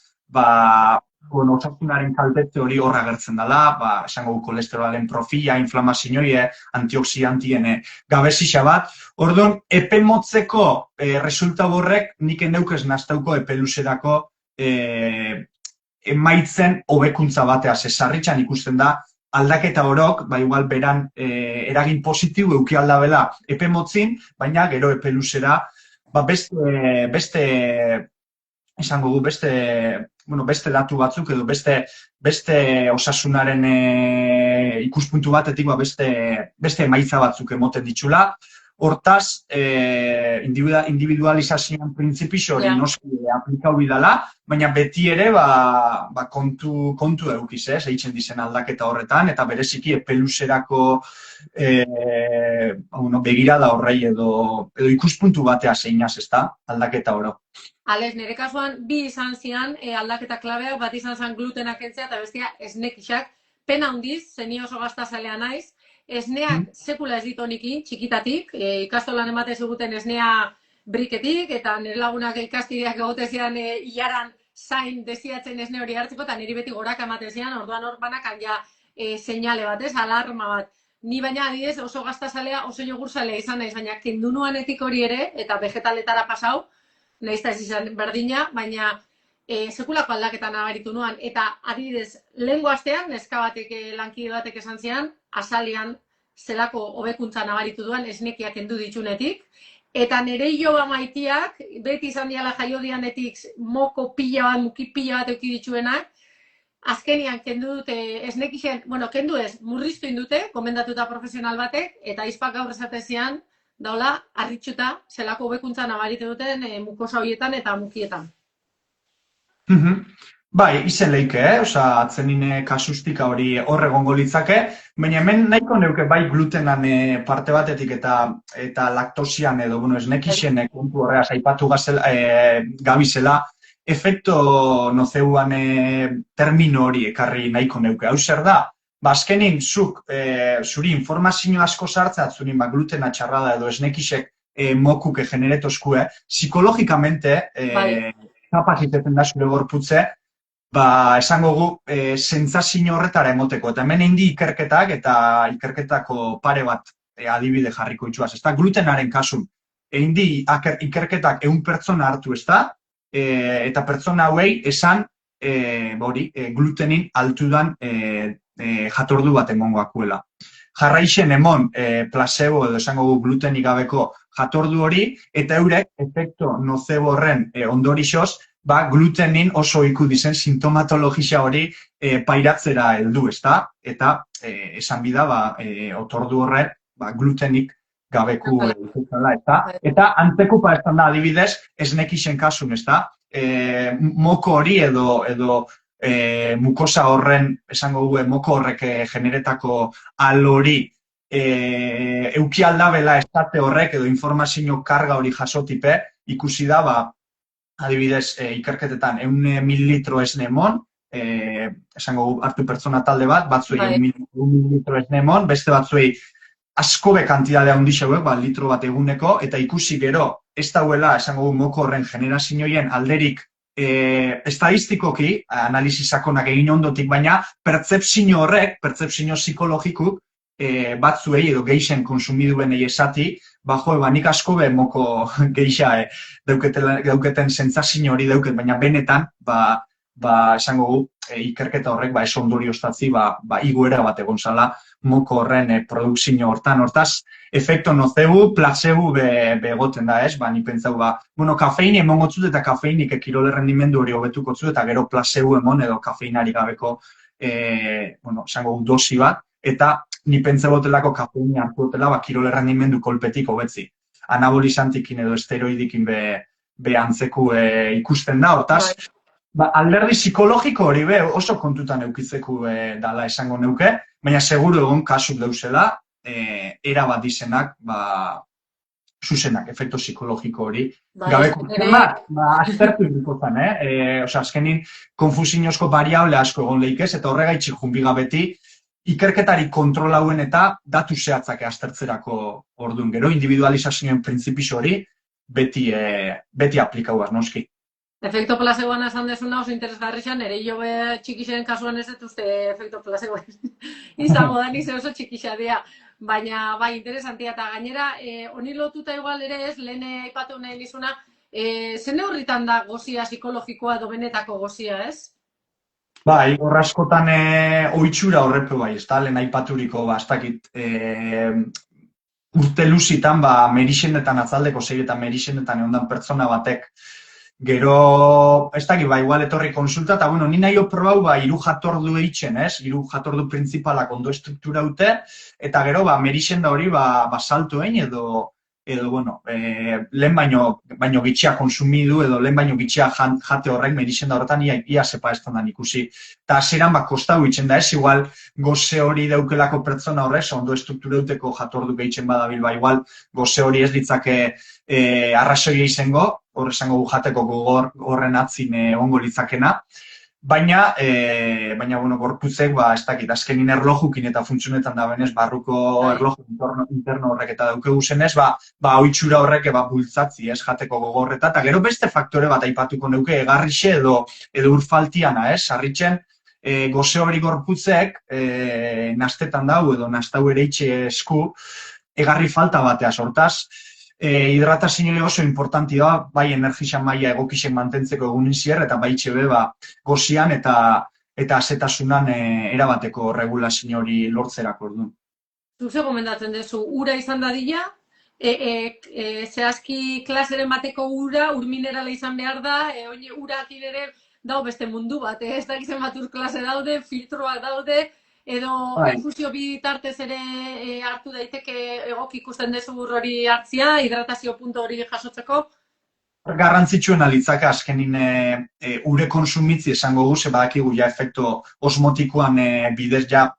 osasunaren kaltetze hori horra agertzen dela, esango kolesterolaren profila, inflamazioie, antioxidantien gabezixa bat. Orduan, epe motzeko resulta horrek nik endeukez naztauko epe luzerako emaitzen hobekuntza bateaz. Sarritxan ikusten da, aldaketa horok, igual beran eragin positibo euki aldabela epe motzin, baina gero epe luzera, beste esango gu, beste datu batzuk edo beste osasunaren ikuspuntu batetik beste emaitza batzuk emoten ditxula. Hortaz, individualizazioan printzipixo hori noski aplikau bidala, baina beti ere kontu eukiz, eitzen dizen aldaketa horretan, eta bereziki epeluzerako begirada horrei edo ikuspuntu batea zeinaz, ez da, aldaketa oro. Alez, nire kasuan, bi izan zian aldaketa klabeak, bat izan zen glutenak entzea, eta bestia esnekixak, pena handiz, zeni oso gaztazalea naiz, esneak sekula ez ditonikin, txikitatik, ikastolan emate ziguten esnea briketik, eta nire lagunak ikastideak egotezian hilaran zain desiatzen esne hori hartzeko, eta niri beti goraka ematezian, orduan hor banakan ja seinale bat, alarma bat. Ni baina adidez oso gaztazalea, oso jogurzalea izan naiz, baina kendunuanetik hori ere, eta vegetaletara pasau, nahiz eta ez izan berdina, baina sekulako aldaketan nabaritu nuan, eta adibidez, lehengo astean, neska batek, lankide batek esan zian, azalian zelako hobekuntza nabaritu duan esnekiak kendu ditunetik, eta nire hiloba maitiak, beti izan diala jaio dianetik moko pila bat, muki pila bat euki dituenak, azkenian kendu dute esnekixen, bueno, kendu ez, murriztu indute, komendatuta profesional batek, eta izpak gaur esatezian, daula, harritxuta, zelako hobekuntza nabaritu duten mukosa horietan eta mukietan. Bai, izen leike, oza, atzenine kasustika hori hor egongo litzake, baina hemen nahiko neuke bai glutenan parte batetik eta laktosian edo, bueno, esnekixen kontu horreaz aipatu gabizela, efekto noceuan termino hori ekarri nahiko neuke. Hau zer da, azkenin zuk zuri informazio asko sartzat zurin glutena txarrada edo esnekixek mokuke generetozkue, psikologikamente kapaziteten da zure gorputze, esango gu, sentsazio horretara emoteko. Eta hemen indi ikerketak eta ikerketako pare bat adibide jarriko itxuaz. Ez da, glutenaren kasun, indi ikerketak 100 pertsona hartu ez da, eta pertsona hauei esan glutenin altudan jatordu bat emongoakuela. Jarraixen emon placebo edo esango gu glutenik gabeko jatordu hori, eta eurek efekto nocebo horren ondorixoz, glutenin oso iku dizen sintomatologisa hori pairatzera heldu, ezta? Eta esan bida, otordu horren glutenik gabeku ezala, ezta? Eta antekupa esan da adibidez, esnekixen kasun, ezta? Moko hori edo mukosa horren, esango du, moko horrek generetako al hori euki aldabela estate horrek edo informazio karga hori jasotipe, ikusi da, adibidez, ikerketetan 1 mililitro esne emon, esango hartu pertsona talde bat, batzuei 1 mililitro esne emon, beste batzuei askobe kantidadea handixeuek, litro bat eguneko, eta ikusi gero, ez dauela, esango moko horren generazioen alderik estadistikoki, analizi sakonak egin ondotik, baina pertzepzio horrek, pertzepzio psikologikuk, batzuei edo geixen konsumiduenei esati, nik asko moko geixa dauketen sentsazio hori dauket, baina benetan, esango gu, ikerketa horrek ez ondorioztatzi, iguera bat egon zala moko horren produkzio hortan. Hortaz, efekto nocebo, placebo begoten da, ez? Nik pentsau, kafeini emongotzut eta kafeinik kirol errendimendu hori hobetukotzut, eta gero placebo emon edo kafeinari gabeko, esango gu, dosi bat, eta ni pentsa botelako kafeini hartu dutela, kirol errendimendu kolpetik hobetzi. Anabolizantikin edo esteroidikin antzeku ikusten da, hortaz, alderdi psikologiko hori oso kontutan eukitzeku dala esango neuke, baina seguru egon kasuk deuzela, erabat dizenak, zuzenak, efekto psikologiko hori. Gabeko, aztertu ikusten, azkenin, konfusiozko variable asko egon lehikez, eta horregaitxik junbi gabeti, ikerketari kontrolauen eta datu zehatzak aztertzerako orduan. Gero, individualizazioen printzipis hori beti aplikauaz, noski. Efekto placeboan esan desuna oso interesgarri xan, ere jo txikixen kasuan ez dut uste efekto placeboan izango da, nize oso txikixa dira. Baina, interesantia eta gainera, honi lotuta igual ere ez, lehen aipatu nahi nizuna, zen neurritan da gozia psikologikoa edo benetako gozia, ez? Hor askotan oitxura horrepe ez da, lehen aipaturiko, ez dakit, urte luzitan, merixenetan atzaldeko seietan merixenetan egondan pertsona batek, gero, ez dakit, igual etorri konsulta, eta, ni nahi probau, hiru jatordu eitzen, ez? Hiru jatordu printzipalak ondo estruktura dute, eta gero, merixen da hori, salto egin edo, lehen baino gitxea konsumidu edo lehen baino gitxea jate horrek merixen da horretan ia sepa ez dan ikusi. Eta aseran kostau itzen da ez, igual goze hori daukelako pertsona horrez, ondo estruktura duteko jatordu gehitzen badabil, igual goze hori ez ditzake arrazoia izango, hor esango jateko gogor horren atzin ongo litzakena, baina, gorputzek, ez dakit, azkenin erlojukin eta funtzionetan da benez, barruko erloju interno horrek eta daukegu zenez, oitxura horrek bultzatzi, ez, jateko gogorreta, eta gero beste faktore bat aipatuko neuke, egarrixe edo urfaltiana, ez, sarritzen, goze hori gorputzek, nastetan dau edo nastau ere itxe esku, egarri falta batea sortaz, hidratazioa oso importanti da, bai energisa maila egokixen mantentzeko egunin zier, eta bai txebe gozian eta azetasunan erabateko regulazio hori lortzerako orduan. Zuze gomendatzen duzu, ura izan dadila, zehazki klaseren bateko ura, ur minerala izan behar da, ura ere dau beste mundu bat, ez dakizen bat ur klase daude, filtroak daude, edo infusio bitartez ere hartu daiteke egok ikusten dezu hori hartzia, hidratazio puntu hori jasotzeko? Garrantzitsuena litzaka azkenin ure konsumitzi esango gu, ze badakigu ja efekto osmotikoan bidez ja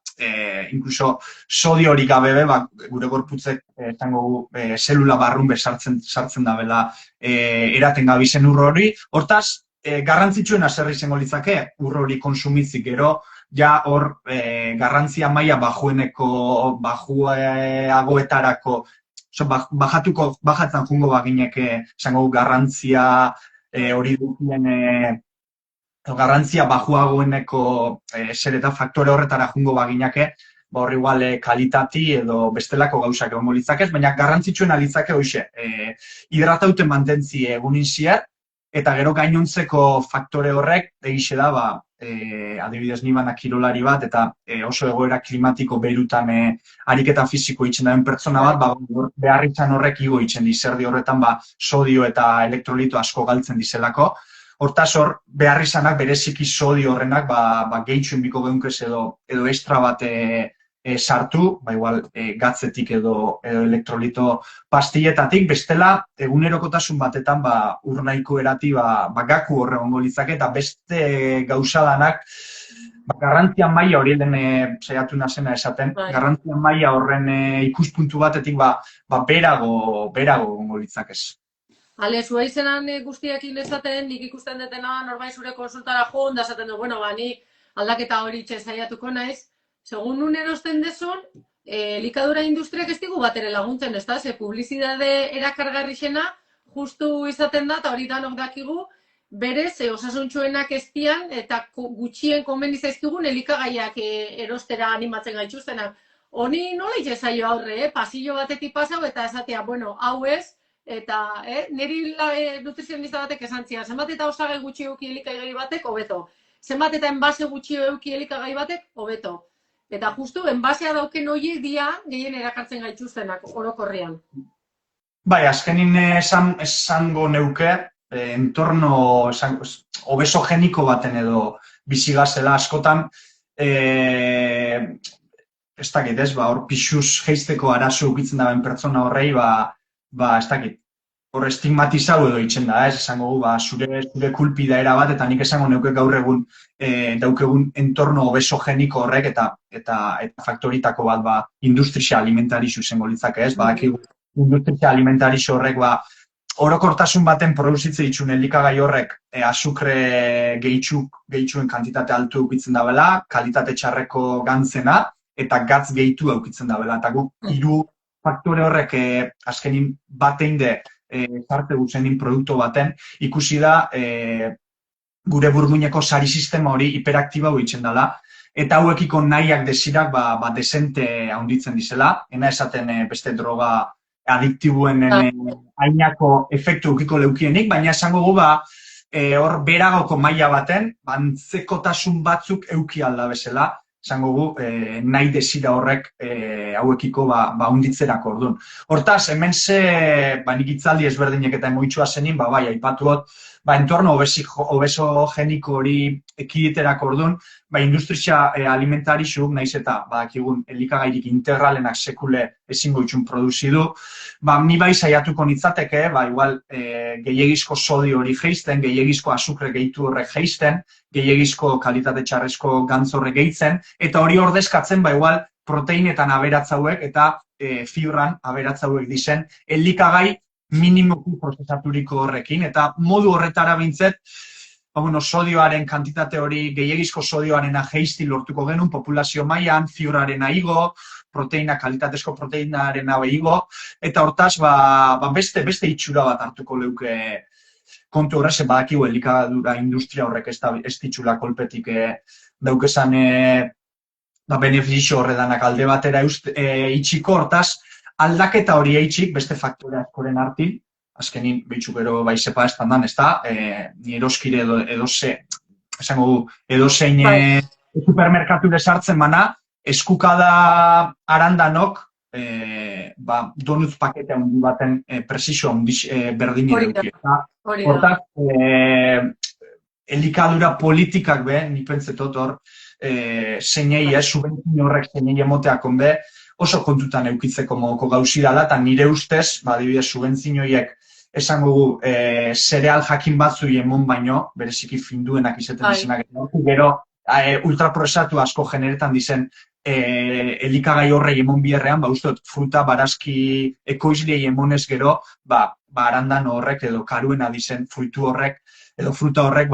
inkluso sodio hori gabe gure gorputzek esango gu zelula barrun sartzen da bela eraten gabizen ur hori. Hortaz, garrantzitsuena zer izango litzake ur hori konsumitzi gero, ja hor garrantzia maila bajuagoetarako bajatzen jungo baginek esango garrantzia hori dukien garrantzia bajuagoeneko zer eta faktore horretara jungo baginake, hor igual kalitati edo bestelako gauzak egongo litzakez, baina garrantzitsuena litzake hoxe, hidratauten mantentzi egunin zier, eta gero gainontzeko faktore horrek egixe da, adibidez nibana kirolari bat, eta oso egoera klimatiko berutan ariketa fisiko itzen daren pertsona bat, beharritzan horrek igo itzen dizerdi horretan sodio eta elektrolito asko galtzen dizelako. Hortaz hor, beharrizanak bereziki sodio horrenak gehitxuen biko geunkez edo extra bat sartu, igual gatzetik edo elektrolito pastilletatik, bestela egunerokotasun batetan ur nahiko erati gaku horre ongo litzake, eta beste gauzadanak garrantzia maila hori den saiatu nazena esaten, garrantzia maila horren ikuspuntu batetik berago ongo litzakez. Ale, zua izenan guztiekin esaten, nik ikusten detena norbait zure konsultara jo, da esaten du, ni aldaketa hori saiatuko naiz. Segun nun erosten dezun, elikadura industriak ez digu bat ere laguntzen, ez da? Ze publizidade erakargarrixena justu izaten da, eta hori danok dakigu, berez, osasuntxuenak ez dian, eta gutxien konbeni zaizkigun elikagaiak erostera animatzen gaituztenak. Honi nola itxezaio aurre, pasillo batetik pasau eta esatea, hau ez, eta niri nutrizionista batek esan zian, zenbat eta osagai gutxi euki elikagai batek, hobeto. Zenbat eta enbase gutxi euki elikagai batek, hobeto. Eta justu, enbasea dauken horiek dia gehien erakartzen gaituztenak, orokorrean. Azkenin esango neuke, entorno obesogeniko baten edo bizigazela askotan, ez dakit ez, hor pixuz geizteko arazo ukitzen daben pertsona horrei, ez dakit, hor estigmatizau edo itzen da, esango gu, zure kulpida era bat, eta nik esango neuke gaur egun daukegun entorno obesogeniko horrek, eta faktoritako bat industria alimentarixu zengo litzake ez, badakigu industria alimentarixu horrek orokortasun baten produzitze ditxun elikagai horrek azukre gehitxuen kantitate altu eukitzen dabela, kalitate txarreko gantzena, eta gatz gehitu eukitzen dabela, eta guk hiru faktore horrek azkenin batein de zarte guzenin produktu baten, ikusi da gure burmuineko sari sistema hori hiperaktiba hoitzen dela, eta hauekiko nahiak desirak desente handitzen dizela, ena esaten beste droga adiktibuen ainako efektu eukiko leukienik, baina esango gu hor beragoko maila baten, antzekotasun batzuk euki alda bezala, esango gu nahi desira horrek hauekiko handitzerako orduan. Hortaz, hemen nik itzaldi ezberdinek eta emoitxua zenin, aipatuot, entorno obesogeniko hori ekiditerako orduan, industria alimentarixuk, nahiz eta badakigun elikagairik integralenak sekule ezingo itxun produzidu, ni saiatuko nitzateke, igual gehiagizko sodio hori geizten, gehiagizko azukre gehitu horrek geizten, gehiagizko kalitate txarrezko gantz horrek gehitzen, eta hori ordezkatzen, igual proteinetan aberatzauek eta fibran aberatzauek dizen, elikagai minimoki prozesaturiko horrekin, eta modu horretara bintzet, sodioaren kantitate hori, gehiagizko sodioarena geizti lortuko genuen, populazio mailan, fibrarena igo, kalitatezko proteinarena igo, eta hortaz, beste itxura bat hartuko leuke kontu horrez, badakigu elikadura industria horrek ez ditxula kolpetik daukezan benefizio horredanak alde batera itxiko, hortaz, aldaketa hori eitxik, beste faktore askoren artin, azkenin, behitxu gero bai sepa estan ez da, ni eroskire esango du, edozein Bai, supermerkature sartzen bana, eskukada arandanok, donut pakete handi baten presizio berdin hori da, eduki. Eta, hori da. hortaz, elikadura politikak be, nik pentsetot hor, zeinei, subentzio horrek zeinei emoteakon be, oso kontutan eukitzeko mogoko gauzi dela, eta nire ustez, adibidez, subentzioiek esango gu, zereal jakin batzui emon baino, bereziki finduenak izaten dizenak, gero, ultraprozesatu asko generetan dizen elikagai horrei emon biherrean, ustot, fruta, barazki, ekoizlei emonez gero, arandan horrek edo karuena dizen fruitu horrek, edo fruta horrek,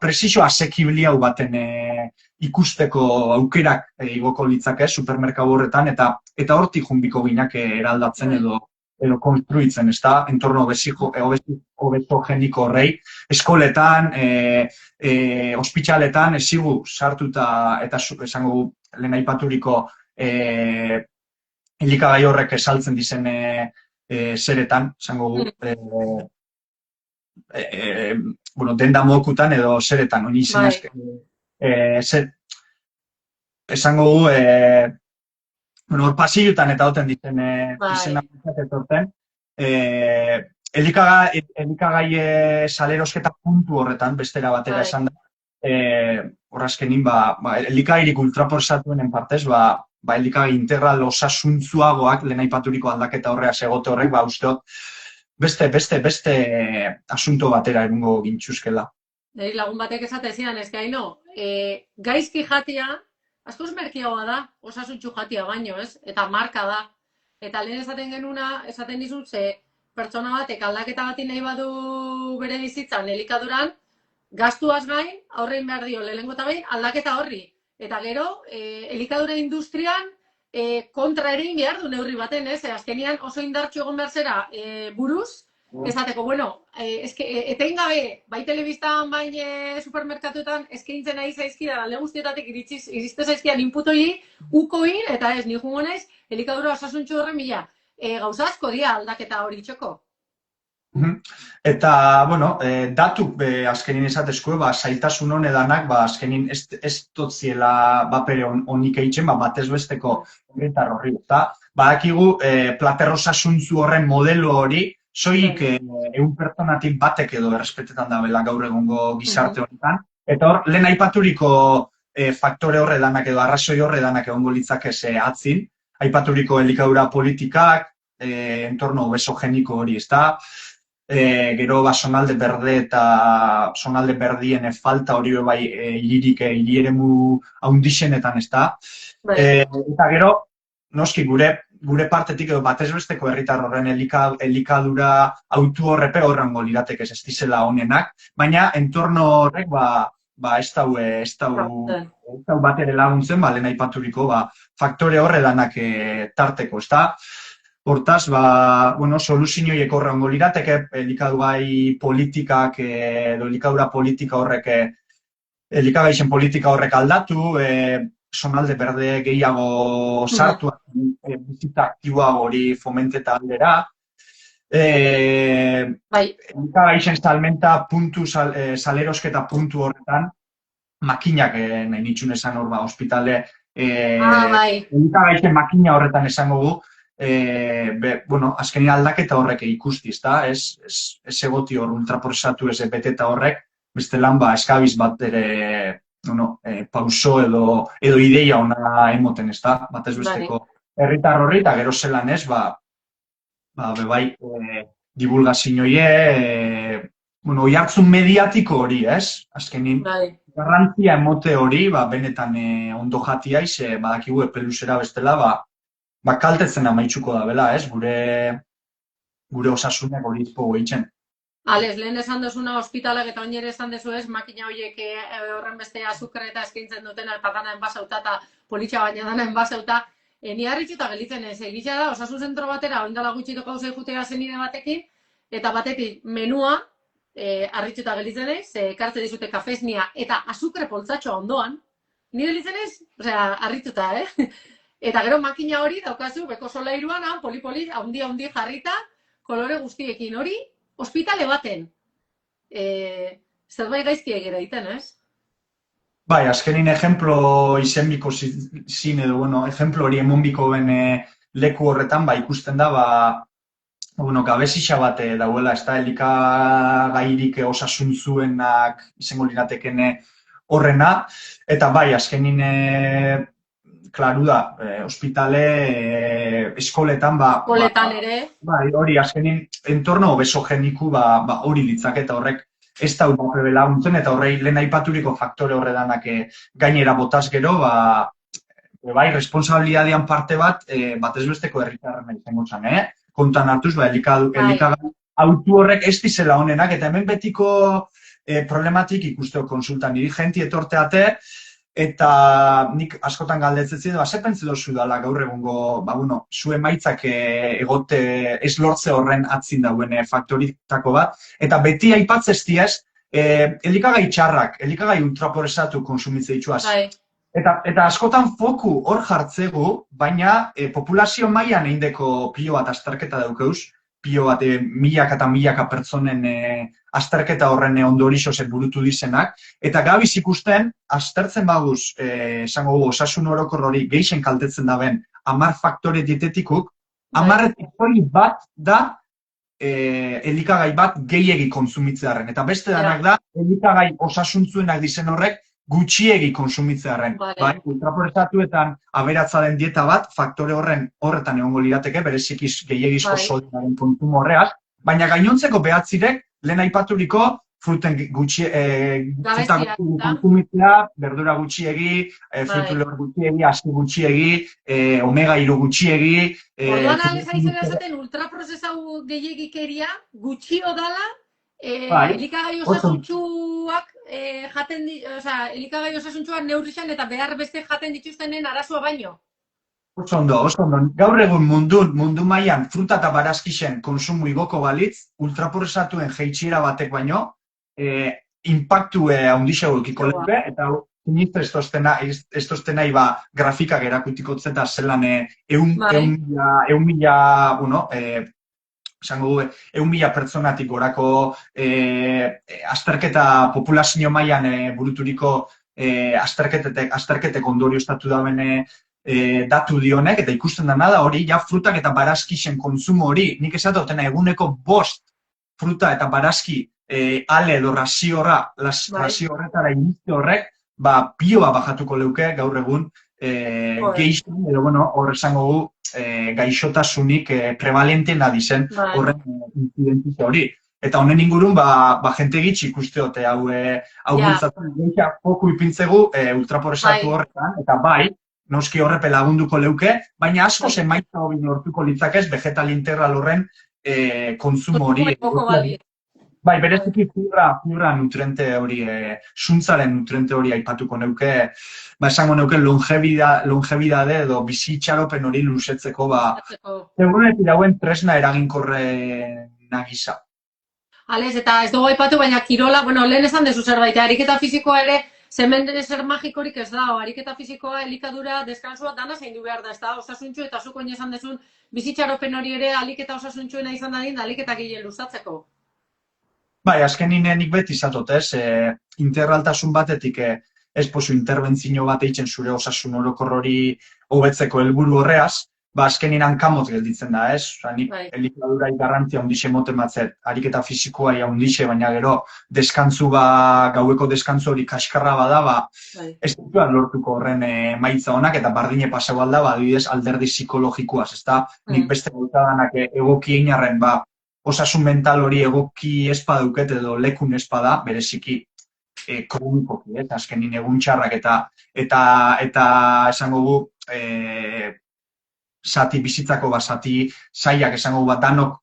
presizio asekiblia baten ikusteko aukerak igoko litzake supermerkatu horretan, eta hortik junbiko ginak eraldatzen edo konstruitzen, ez da, entorno obesogeniko horrei, eskoletan, ospitaletan, ezigu sartuta, eta esango lehen aipaturiko elikagai horrek esaltzen dizen zeretan, esango gu, denda mokutan edo zeretan, honi izan esango gu, hor pasillutan eta hoten dizen izena etorten, elikagai salerosketa puntu horretan, bestera batera esan da, horrazkenin, elikagairik ultraprozesatuenen partez, elikagai integral osasuntzuagoak, lehen aipaturiko aldaketa horrea segote horrek, usteot, beste asunto batera erungo gintxuzkela. Lagun batek esate zidan, ez gaino, gaizki jatia, askoz merkeagoa da, osasuntxu jatia baino, ez? Eta marka da. Eta lehen esaten genuna, esaten dizut, pertsona batek aldaketa bati nahi badu bere bizitzan, elikaduran, gastuaz gain, aurrein behar dio, lehenengo eta behin, aldaketa horri. Eta gero, elikadura industrian, kontra ere behar du neurri baten, ez? Azkenian oso indartxu egon behar zera buruz, esateko, etengabe, bai telebistan, bai supermerkatuetan, eskaintzen nahi zaizkidan, alde guztietatik iriste zaizkidan inputoi, ukoin, eta ez, ni jungo naiz, elikadura osasuntxu horren bila. Gauza asko dia aldaketa hori txoko. Eta, datuk azkenin esatezko, zailtasun honedanak, azkenin ez totziela bapere honik eitzen, batez besteko herritar horri. Badakigu, plater osasuntzu horren modelo hori, soilik egun pertsonatik batek edo errespetetan dabela gaur egungo gizarte honetan. Eta hor, lehen aipaturiko faktore horre danak edo arrazoi horre danak egongo litzake atzin, aipaturiko elikadura politikak, entorno obesogeniko hori, ez da? Gero zonalde berde eta zonalde berdien falta hori bai hirieremu haundixenetan, ez da? Eta gero, noski gure partetik edo batez besteko herritar horren elikadura autu horrepe horrengo lirateke ez dizela honenak, baina entorno horrek ez dau bat ere laguntzen, lehen aipaturiko faktore horre danak tarteko, ez da? Hortaz, soluzioiek horrengo lirateke, elikadugai politikak edo elikadura politika horrek, elikagaixen politika horrek aldatu, zonalde berde gehiago sartu, bizitza aktiboago hori fomenteta aldera. Elikagaixen salmenta puntu, salerosketa puntu horretan, makinak nahi nitxun esan hor ospitale, elikagaixen makina horretan esango gu, azkenean aldaketa horrek ikustiz, ez egoti hor ultraprozesatu ez beteta horrek, beste lan eskabiz bat ere pauso edo ideia ona emoten, ez da? Batez besteko herritar horri, eta gero zelan ez, bebai, divulgazioie, oihartzun mediatiko hori, ez? Azkenin, garrantzia emote hori, benetan ondo jatia, badakigu epeluzera bestela, kaltetzen amaitzuko da, bela, ez? Gure osasunak hori izpo goitzen. Ales, lehen esan duzuna ospitalak eta oinere esan dezu ez, makina horiek horren beste azukre eta eskaintzen dutena eta dana enbasauta eta politxa baina dana enbasauta. Ni harritxuta gelitzen ez, egitea da, osasun zentro batera, oindala gutxitoko gauzei jutea zenide batekin, eta batetik menua, harritxuta gelitzen ez, ekartzen dizute kafesnia eta azukre poltzatxoa ondoan. Ni gelitzen ez, harrituta, Eta gero makina hori daukazu beko solairuan, poli-poli, haundi jarrita, kolore guztiekin hori, ospitale baten. Zerbait gaizki egera egiten, ez? Bai, azkenin ejemplo izenbiko zin edo, bueno, ejemplo hori emonbiko ben leku horretan, ba, ikusten da, ba, bueno, gabezia bat dauela, ez da, elikagairik osasuntzuenak izango liratekene horrena, eta bai, azkenin, klaru da, ospitale, eskoletan, ba, Eskoletan ere. bai, hori, azkenin, entorno obesogeniku, ba, hori ditzaketa horrek, ez da upapebela untzen, eta horrei lehen aipaturiko faktore horredanak gainera botaz gero, ba, bai, responsabilidadean parte bat, batez besteko herritarren izango zen, kontan hartuz, ba, elikagai autu horrek ez dizela honenak, eta hemen betiko problematik ikusteo konsultan niri jenti etorteate, eta nik askotan galdetzen ziren, ba, ze pentsi dozu dala gaur egungo, ba, bueno, zu emaitzak egote ez lortze horren atzin dauen faktoritako bat, eta beti aipatzez diez, elikagai txarrak, elikagai ultraprozesatu konsumitze dituaz. Eta askotan foku hor jartzegu, baina populazio mailan eindeko pilo bat azterketa daukeuz, pilo bat milaka eta milaka pertsonen azterketa horren ondorixoz burutu dizenak, eta gabiz ikusten, aztertzen baguz, esango osasun orokor hori geixen kaltetzen daben 10 faktore dietetikuk, 10 hori bat da elikagai bat gehiegi kontsumitzearen. Eta beste danak da, elikagai osasuntzuenak dizen horrek gutxiegi kontsumitzearen. Bai, ultraprozesatuetan aberatza den dieta bat, faktore horretan egongo lirateke, berezikiz gehiagizko sodiumaren kontsumo horreaz, baina gainontzeko behatzirek, lehen aipaturiko, fruten fruta kontsumitzea, berdura gutxiegi, frutu lehor gutxiegi, aski gutxiegi, omega-3 gutxiegi. Orduan alez aizera esaten ultraprozesau gehiagikeria gutxio dala, elikagai osasuntxuak elikagai osasuntxuak neurrixan eta behar beste jaten dituztenen arazoa baino. Oso ondo. Gaur egun mundu mailan fruta eta barazkixen konsumu igoko balitz, ultraprozesatuen jeitsiera batek baino, impactu handixa edukiko luke, eta sinistez ez toztenai grafikak erakutiko zeta zelan 1.000 pertsonatik gorako azterketa populazio mailan buruturiko azterketek ondorio estatu daben datu dionek, eta ikusten dena da hori, ja frutak eta barazkixen kontsumo hori, nik esatotena eguneko 5 fruta eta barazki ale edo razio horretara inizte horrek, pioa bajatuko leuke gaur egun geixen, edo hor esango gu gaixotasunik prevalentena dizen horren incidentizia hori. Eta honen ingurun, jente gitxi ikusteote hau bultzatzen, geixak foku ipintzegu ultraprozesatu horretan, eta bai, noski horrepe lagunduko leuke, baina asko emaitza hori lortuko litzakez vegetal integral horren kontsumo hori. Bai, bereziki fibra nutriente hori, zuntzaren nutriente hori aipatuko neuke, esango neuke longevidade edo bizitxaropen hori luzetzeko, segurunetik dauen tresna eraginkorrena gisa. Alez, eta ez dugu aipatu, baina kirola, lehen esan dezu zerbait, ariketa fizikoa ere, zemen zer magikorik ez da, ariketa fizikoa, elikadura, deskansua, dana zein du behar da, ez da, osasuntxu, eta zuko esan dezun, bizitxaropen hori ere, aliketa osasuntxuena izan dadin, aliketa gile luzatzeko. Bai, azkenin nik beti izatot, integraltasun batetik ez pozu interbentzio bat eitzen zure osasun orokor hori hobetzeko helburu horreaz, azkenin hankamot gelditzen da, ez? Nik elikadurai garrantzia hundixe moten batzet, ariketa fizikoa hundixe, baina gero gaueko deskantzu hori kaskarra bada, ez dituan lortuko horren maitza honak, eta bardine pasau alda, adibidez alderdi psikologikoaz, ez da? Nik beste gautadanak egoki einarren, osasun mental hori egoki espadauket edo lekun espada, bereziki kronikoki, azkenin egun txarrak eta esango gu zati bizitzako zati zaiak esango gu danok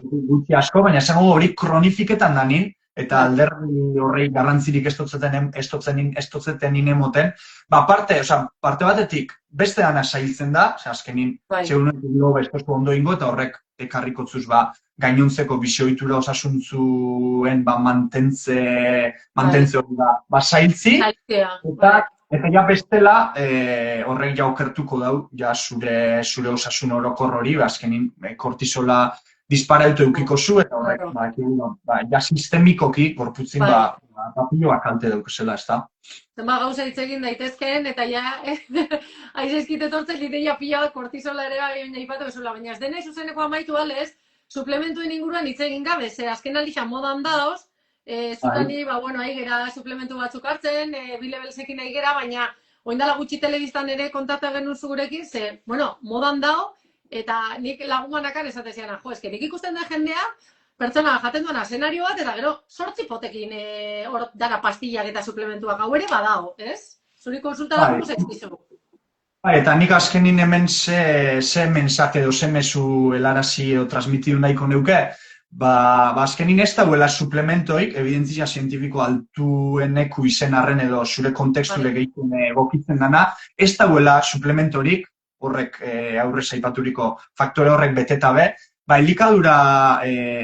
gutxi asko, baina esango gu hori kronifiketan danin, eta alderdi horrei garrantzirik ez totzeten inemoten, parte batetik beste dana zailtzen da, azkenin txeunetik lobe ez ondo ingo, eta horrek ekarrikotzuz gainontzeko bisioitura osasuntzuen mantentze hori zailtzi, Eta ja bestela, horrek ja okertuko dau, ja zure osasun orokor hori, azkenin kortisola disparautu eukiko zu, eta horrek, Claro. ja sistemikoki, gorputzin, Bai. papiloa kalte daukazela, ez da? Zenba gauza hitz egin daitezkeen, eta ja, aizaizkit etortzen lideia pila bat kortisola ere bai aipatu bezala, baina ez denez zuzeneko amaitu alez, suplementuen inguruan hitz egin gabe, ze azken aldixa modan daoz, zutan Bai. ni, aigera suplementu batzuk hartzen, bilebelzekin aigera, baina oindala gutxi telebistan ere kontata genuen zugurekin, ze, modan dao, eta nik lagunmanakan esateziana, jo, eske nik ikusten da jendea, pertsona jaten duena senario bat, eta gero, 8 potekin hor dara pastillak eta suplementuak hau ere badao, ez? Zuri konsultara Bai. buruz zaizkizu. Bai, eta nik azkenin hemen ze mensake edo ze mezu helarazi edo transmitidu nahiko neuke, azkenin ez dauela suplementoik, evidentzia zientifiko altueneku izen arren edo zure konteksture gehituen egokitzen dana, ez dauela suplementorik, horrek aurrez aipaturiko faktore horrek beteta be, elikadura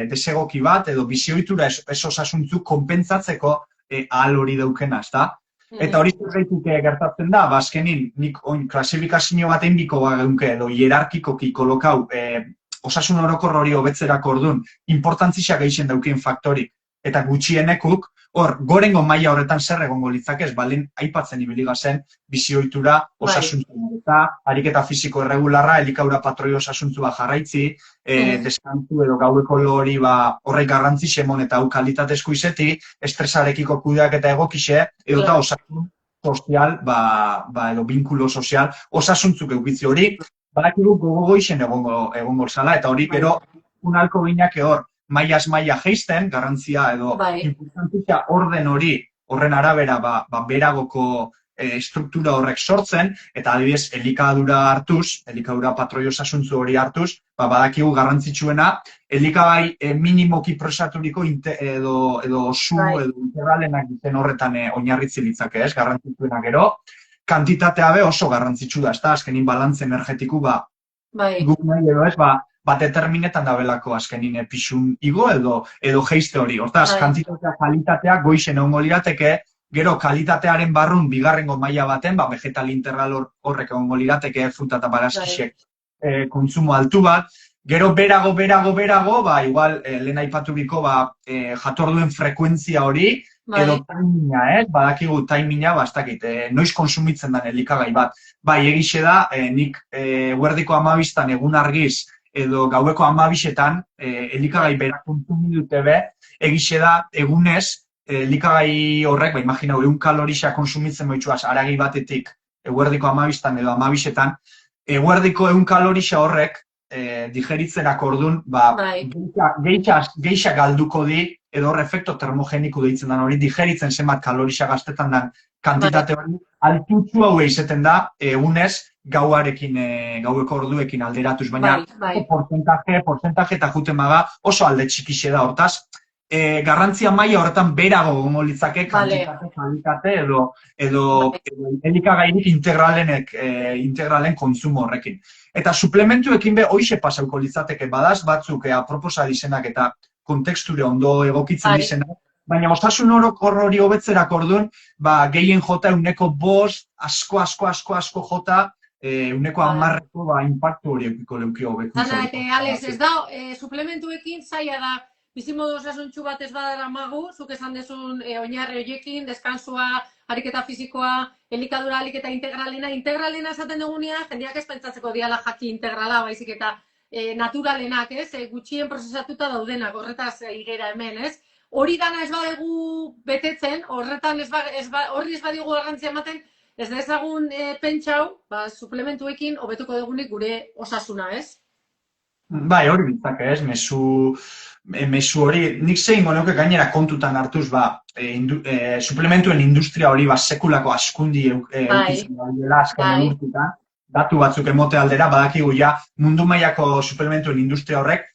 desegoki bat edo bizioitura ez osasuntzu konpentsatzeko ahal hori daukena, ez da? Eta hori zergaitik gertatzen da, azkenin, nik klasifikazio baten biko geunke edo hierarkikoki kolokau osasun orokor hori hobetzerako ordun importantzia gehien daukien faktorik eta gutxienekuk, hor, gorengo maila horretan zer egongo litzakez, balen aipatzen ibili gazen bizioitura osasuntzu eta ariketa fisiko erregularra, elikaura patroi osasuntzua jarraitzi, deskantu edo gaueko hori horrek garrantzi xemon eta hau kalitatezko izeti, estresarekiko kudeak eta egokixe, edo eta osasun sozial, edo binkulo sozial, osasuntzuk eukitzi hori, badakigu gogoixen egongo zala, eta hori gero unalko gineak hor, mailaz maila geisten, garrantzia edo importantzia orden hori, horren arabera, beragoko struktura horrek sortzen, eta adibidez, elikadura hartuz, elikadura patroi osasuntzu hori hartuz, badakigu garrantzitsuena, elikagai minimoki prosaturiko edo osu edo integralenak ditzen horretan oinarritzi litzake, ez, garrantzitsuena gero, kantitatea be oso garrantzitsu da, ez da, azkenin balantze energetiku, guk nahi edo ez, determinetan dabelako azkenin pixun igo edo geiste hori. Hortaz, kantitatea, kalitatea goixen egongo lirateke, gero kalitatearen barrun bigarrengo maila baten, vegetal integral horrek egongo lirateke, fruta eta barazkixek kontsumo altu bat, gero berago, igual lehen aipaturiko jatorduen frekuentzia hori, edo taiminga, badakigu taiminga, noiz konsumitzen den elikagai bat. Egixe da, nik guerdiko 12 egun argiz, edo gaueko 12etan elikagai berak kontsumi dute be, egixe da, egunez, elikagai horrek, imaginau, 100 kalorixa konsumitzen moitzuaz, aragi batetik, guerdiko 12etan edo 12etan, guerdiko 100 kalorixa horrek, digeritzerak ordun, geixa galduko di, edo hor efekto termogeniko deitzen den hori, digeritzen zenbat kalorixa gaztetan den kantitate hori, altutsu hau izeten da, egunez, gaueko orduekin alderatuz, baina porcentaje eta juten baga oso alde txikixe da, hortaz, garrantzia maila horretan berago gongo litzake kalitate edo elikagairik integralen kontsumo horrekin. Eta suplementuekin be hoixe pasauko litzateke badaz batzuk aproposa dizenak eta konteksture ondo egokitzen dizenak, baina osasun orokor hori hobetzerak orduan, gehien jota 5%, asko jota, 10% inpaktu hori eukiko leukio hobekuntza. Alex, ez da, suplementuekin zaila da, bizimodu osasuntxu bat ez badara magu, zuk esan dezun oinarri horiekin, deskantzua, ariketa fisikoa, elikadura ariketa integralena esaten dugunean, jendeak ez pentsatzeko diala jaki integrala, baizik eta naturalenak, ez? Gutxien prozesatuta daudenak, horretaz igera hemen, ez? Hori dana ez badegu betetzen, horri ez badigu garrantzia ematen, ez dezagun pentsau, suplementuekin hobetuko dugunik gure osasuna, ez? Hori bitzake, ez? Mezu hori, nik zein goneuke gainera kontutan hartuz, suplementuen industria hori sekulako askundi eukitzen dela azken urtetan, datu batzuk emote aldera, badakigu mundu mailako suplementuen industria horrek,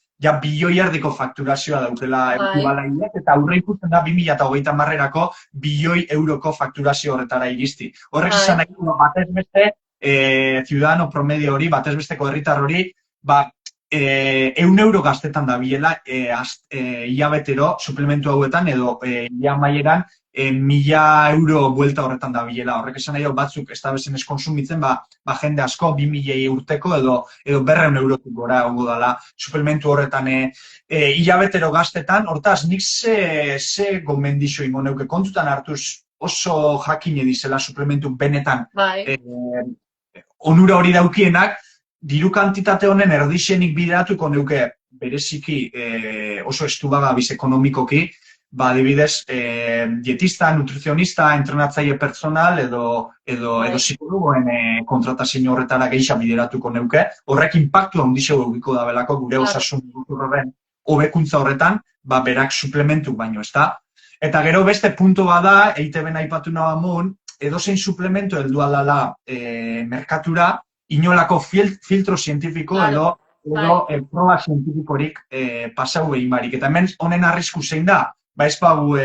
bilioi erdiko fakturazioa daukela ekibalaiek, eta aurre ikusten da 2030erako bilioi euroko fakturazio horretara iristi. Horrek esan nahi, batez beste, ciudadano promedio hori, batez besteko herritar hori, €100 gaztetan da bilela hilabetero suplementu hauetan edo ia maieran €1.000 buelta horretan da bilela. Horrek esan nahi batzuk ez da bezenez konsumitzen, jende asko 2.000 urteko edo €200 gora hongo dela suplementu horretan hilabetero gaztetan. Hortaz, nik ze gomendixo ingo neuke kontutan hartuz oso jakine dizela suplementu benetan onura hori daukienak, diru kantitate honen erdixenik bideratuko neuke bereziki oso estubagabiz ekonomikoki, adibidez, dietista, nutrizionista, entrenatzaile personal edo psikologoen kontratazio horretara gehiago bideratuko neuke. Horrek inpaktu handiago edukiko da belako gure osasun horren hobekuntza horretan, berak suplementu baino, ez da? Eta gero beste puntu bada, EITB-n aipatu nabamun, edozein suplementu heldu aldala merkatura, inolako filtro zientifiko edo proba zientifikorik pasau behin barik. Eta hemen honen arrisku zein da? Ez bagu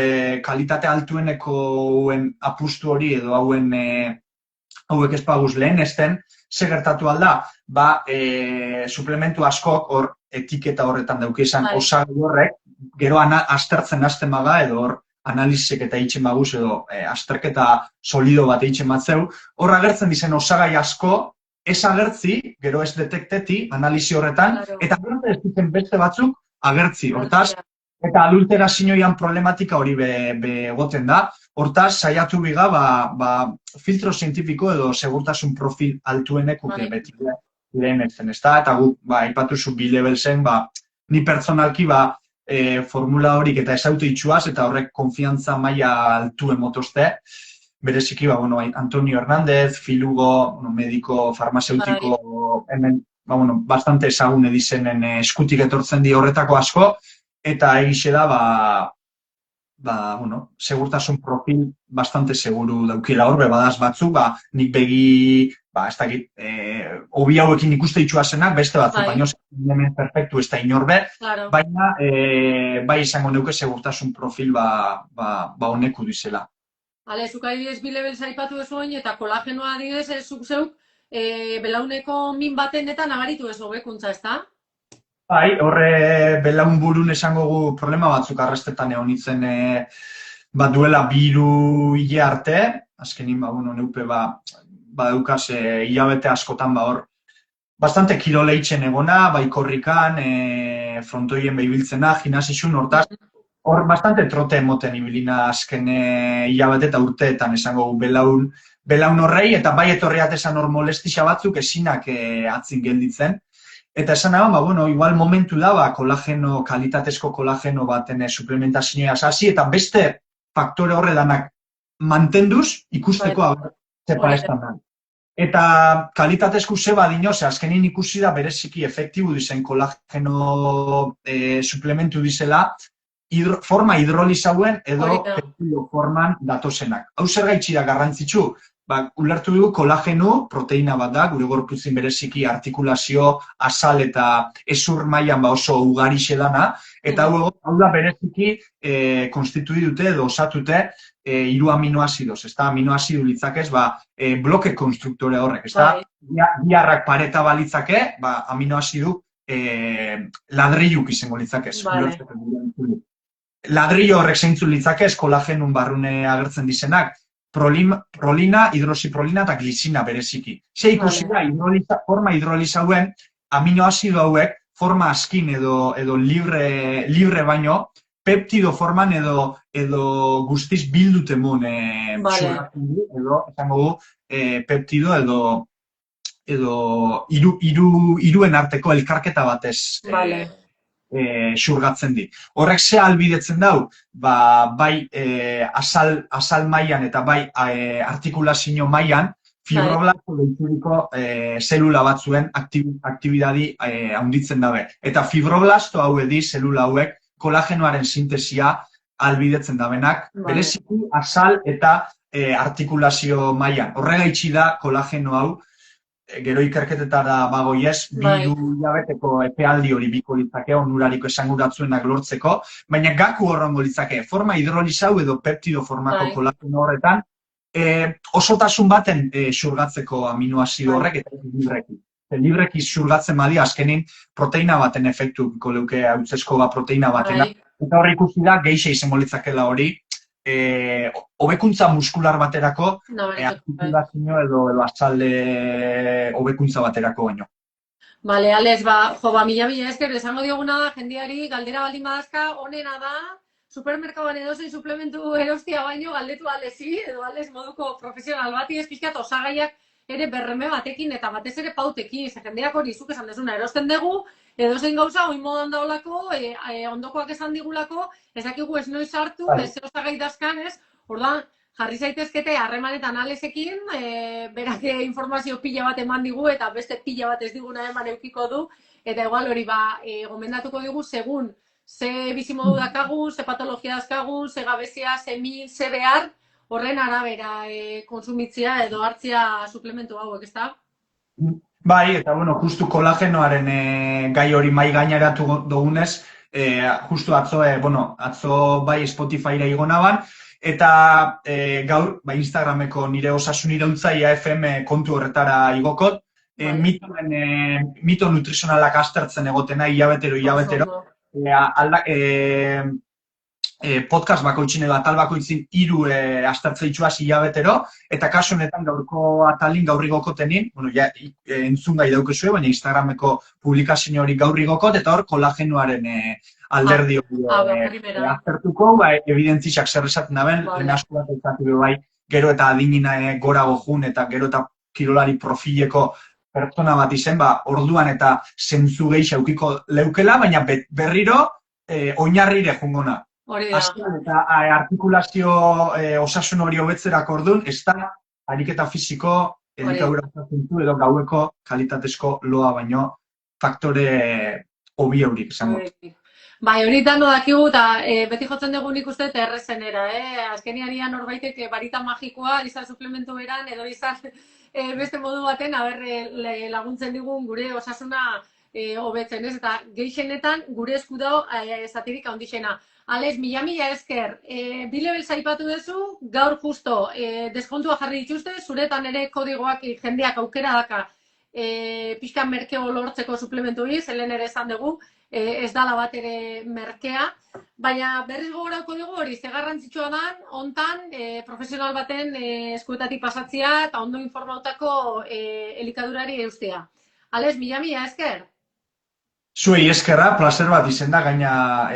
kalitate altueneko apustu hori edo hauek ez baguz lehen esten, ze gertatu alda? Suplementu askok hor etiketa horretan daukizan osagai horrek, gero aztertzen hasten baga edo hor analizek eta eitzen baguz edo azterketa solido bat eitzen batzeu, hor agertzen dizen osagai asko, ez agertzi, gero ez detekteti, analizi horretan, eta gero ez ditzen beste batzuk agertzi. Hortaz, eta adulterazioan problematika hori begoten da. Hortaz, saiatu biga, filtro zientifiko edo segurtasun profil altuenek beti lehen etzen, ez da? Eta guk, aipatuzu bi-level zen, ni pertsonalki formula horik eta ezaute itxuaz, eta horrek konfiantza maila altuen motozte. Bereziki, Antonio Hernández, filugo, mediko, farmazeutiko, hemen, bastante ezagun edizenen eskutik etortzen di horretako asko, eta egixe da, segurtasun profil bastante seguru daukila hor, badaz batzuk, nik begi, ez dakit, hobi hauekin ikuste itxuazenak, beste batzuk, baina hemen perfektu ez da inorbe, baina bai izango neuke segurtasun profil honeku dizela. Hale, zuk adibidez bi-level zaipatu ez oin, eta kolagenoa adibidez, zuk zeuk, belauneko min batenetan nabaritu ez hobekuntza, ez da? Bai, horre belaun burun esango gu problema batzuk arrestetan egon nintzen duela 2 hile arte, azkenin, neupe daukaz hilabete askotan hor bastante kiroleitzen egona, bai korrikan, frontoien behibiltzena, gimnasizun, hortaz, hor bastante trote emoten ibilina azken hilabete eta urteetan esango gu belaun horrei, eta bai etorriat esan hor molestixa batzuk esinak atzin gelditzen. Eta esan nagoen, igual momentu da, kolageno, kalitatezko kolageno baten suplementazioa hasi, eta beste faktore horre danak mantenduz ikusteko zepa estan da. Eta kalitatezko zeba dino, azkenin ikusi da bereziki efektibu dizen kolageno suplementu dizela, forma hidrolizauen edo peptido forman datozenak. Hau zer gaitxi da garrantzitsu? Ulertu dugu kolagenu, proteina bat da, gure gorputzin bereziki artikulazio, azal eta ezur mailan oso ugari xedana, eta hau da bereziki konstitui dute edo osatute 3 aminoazidoz, ez da, aminoazidu litzakez, bloke konstruktore horrek, ez da, biharrak pareta balitzake, aminoazidu ladriluk izango litzakez. Ladrillo horrek zeintzu litzakez, kolagenun barrune agertzen dizenak, prolina, hidroxiprolina eta glisina bereziki. Ze ikusi da, forma hidrolizauen aminoazido hauek, forma askin edo libre baino, peptido forman edo guztiz bildutemon edo, esango du, peptido edo iruen arteko elkarketa batez xurgatzen di. Horrek ze albidetzen dau, bai azal mailan eta bai artikulazio mailan, fibroblasto deituriko zelula batzuen aktibidadi handitzen dabe. Eta fibroblasto hau edi, zelula hauek, kolagenoaren sintesia albidetzen dabenak, bereziki azal eta artikulazio mailan. Horregaitxi da kolageno hau, gero ikerketetara bagoiez, 2 hilabeteko epealdi hori biko litzake, onurariko esanguratzuenak lortzeko, baina gaku horrengo litzake, forma hidrolizau edo peptido formako kolageno horretan, osotasun baten xurgatzeko aminoazido horrek eta librekin. libreki xurgatzen badi, azkenin proteina baten efektuko leuke hautzesko proteina batena. Bai. Eta hor ikusi da, geixa izango litzakela hori, hobekuntza muskular baterako, Nabarituko, bai. artikulazio edo azalde hobekuntza baterako baino. Bale, Alex, mila esker, esango dioguna da, jendiari, galdera baldin badazka, onena da, supermerkaoan edozein suplementu erostia baino, galdetu Alexi, edo Alex moduko profesional bati, ez pixkat osagaiak ere berreme batekin, eta batez ere pautekin, ze jendeak hori zuk esan dezuna, erosten dugu, edozein gauza, oin modan daulako, ondokoak esan digulako, ezakigu ez noiz hartu, ez osagai dazkan, ez, ordan, jarri zaitezkete harremanetan Alexekin, berak informazio pila bat eman digu eta beste pila bat ez diguna eman eukiko du, eta igual hori gomendatuko digu segun ze bizimodu dakagun, ze patologia dazkagun, ze gabezia, ze min, ze behar, horren arabera konsumitzia edo hartzia suplementu hauek, ez da? Bai, eta bueno, justu kolagenoaren gai hori mai gaineratu dugunez, justu atzo, atzo bai Spotifyra igo naban, eta gaur, Instagrameko nire osasun iraultzaia FM kontu horretara igokot, mito nutrizionalak aztertzen egotena hilabetero, podcast bakoitzin edo atal bakoitzin 3 aztertze dituaz hilabetero, eta kasu honetan gaurko atalin gaur igokotenin, entzun gai daukezue, baina Instagrameko publikazio hori gaur igokot, eta hor kolagenoaren alderdi hori aztertuko, evidentziak zer esaten daben, lehen asko bat ezatu bai, gero eta adinina gora gojun, eta gero eta kirolari profileko pertsona bat izen, orduan eta zentzu gehi aukiko leukela, baina berriro oinarrire jungona. Eta artikulazio osasun hori hobetzerako orduan, ez da ariketa fisiko, edo gaueko kalitatezko loa baino faktore hobi haurik esango. Bai, hori dano dakigu, eta beti jotzen dugu nik uste errezenera, azkenian norbaitek barita magikoa, izan suplementu beran, edo izan beste modu baten, laguntzen digun gure osasuna hobetzen, ez? Eta gehienetan gure esku dago zatirik handixena. Alex, mila esker, bi-level zaipatu duzu, gaur justo deskontua jarri dituzte, zuretan ere kodigoak jendeak aukera daka pixka merkeo lortzeko suplementu helen ere esan dugu, ez dala bat ere merkea, baina berriz gogorauko dugu hori, ze garrantzitsua da, hontan profesional baten eskuetatik pasatzea eta ondo informautako elikadurari eustea. Alex, mila esker. Zuei eskerra, placer bat izen da, gaina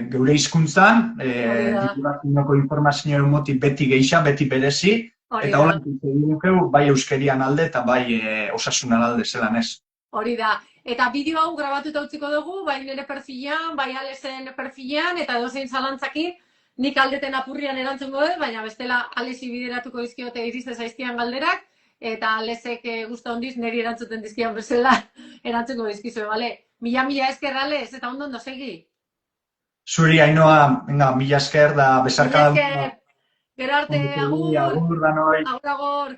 geure hizkuntzan, diputazinoko informazio moti beti geixa, beti berezi, eta hola dukeu, bai euskerian alde eta bai osasunan alde zelan ez. Hori da, eta bideo hau grabatuta utziko dugu, bai nire perfilean, bai Alexen perfilean, eta dozein zalantzakin, nik aldeten apurrian erantzungo dut, baina bestela Alexi bideratuko dizkiote irizte zaizkian galderak, eta Alexek guzta hondiz niri erantzuten dizkian bezala erantzungo dizkizue, bale? Mila esker, Alex, eta ondo segi. Zuri, Ainoa, mila esker da besarka. Mila esker, gero arte, agur. Agur, danoi. Agur, agur.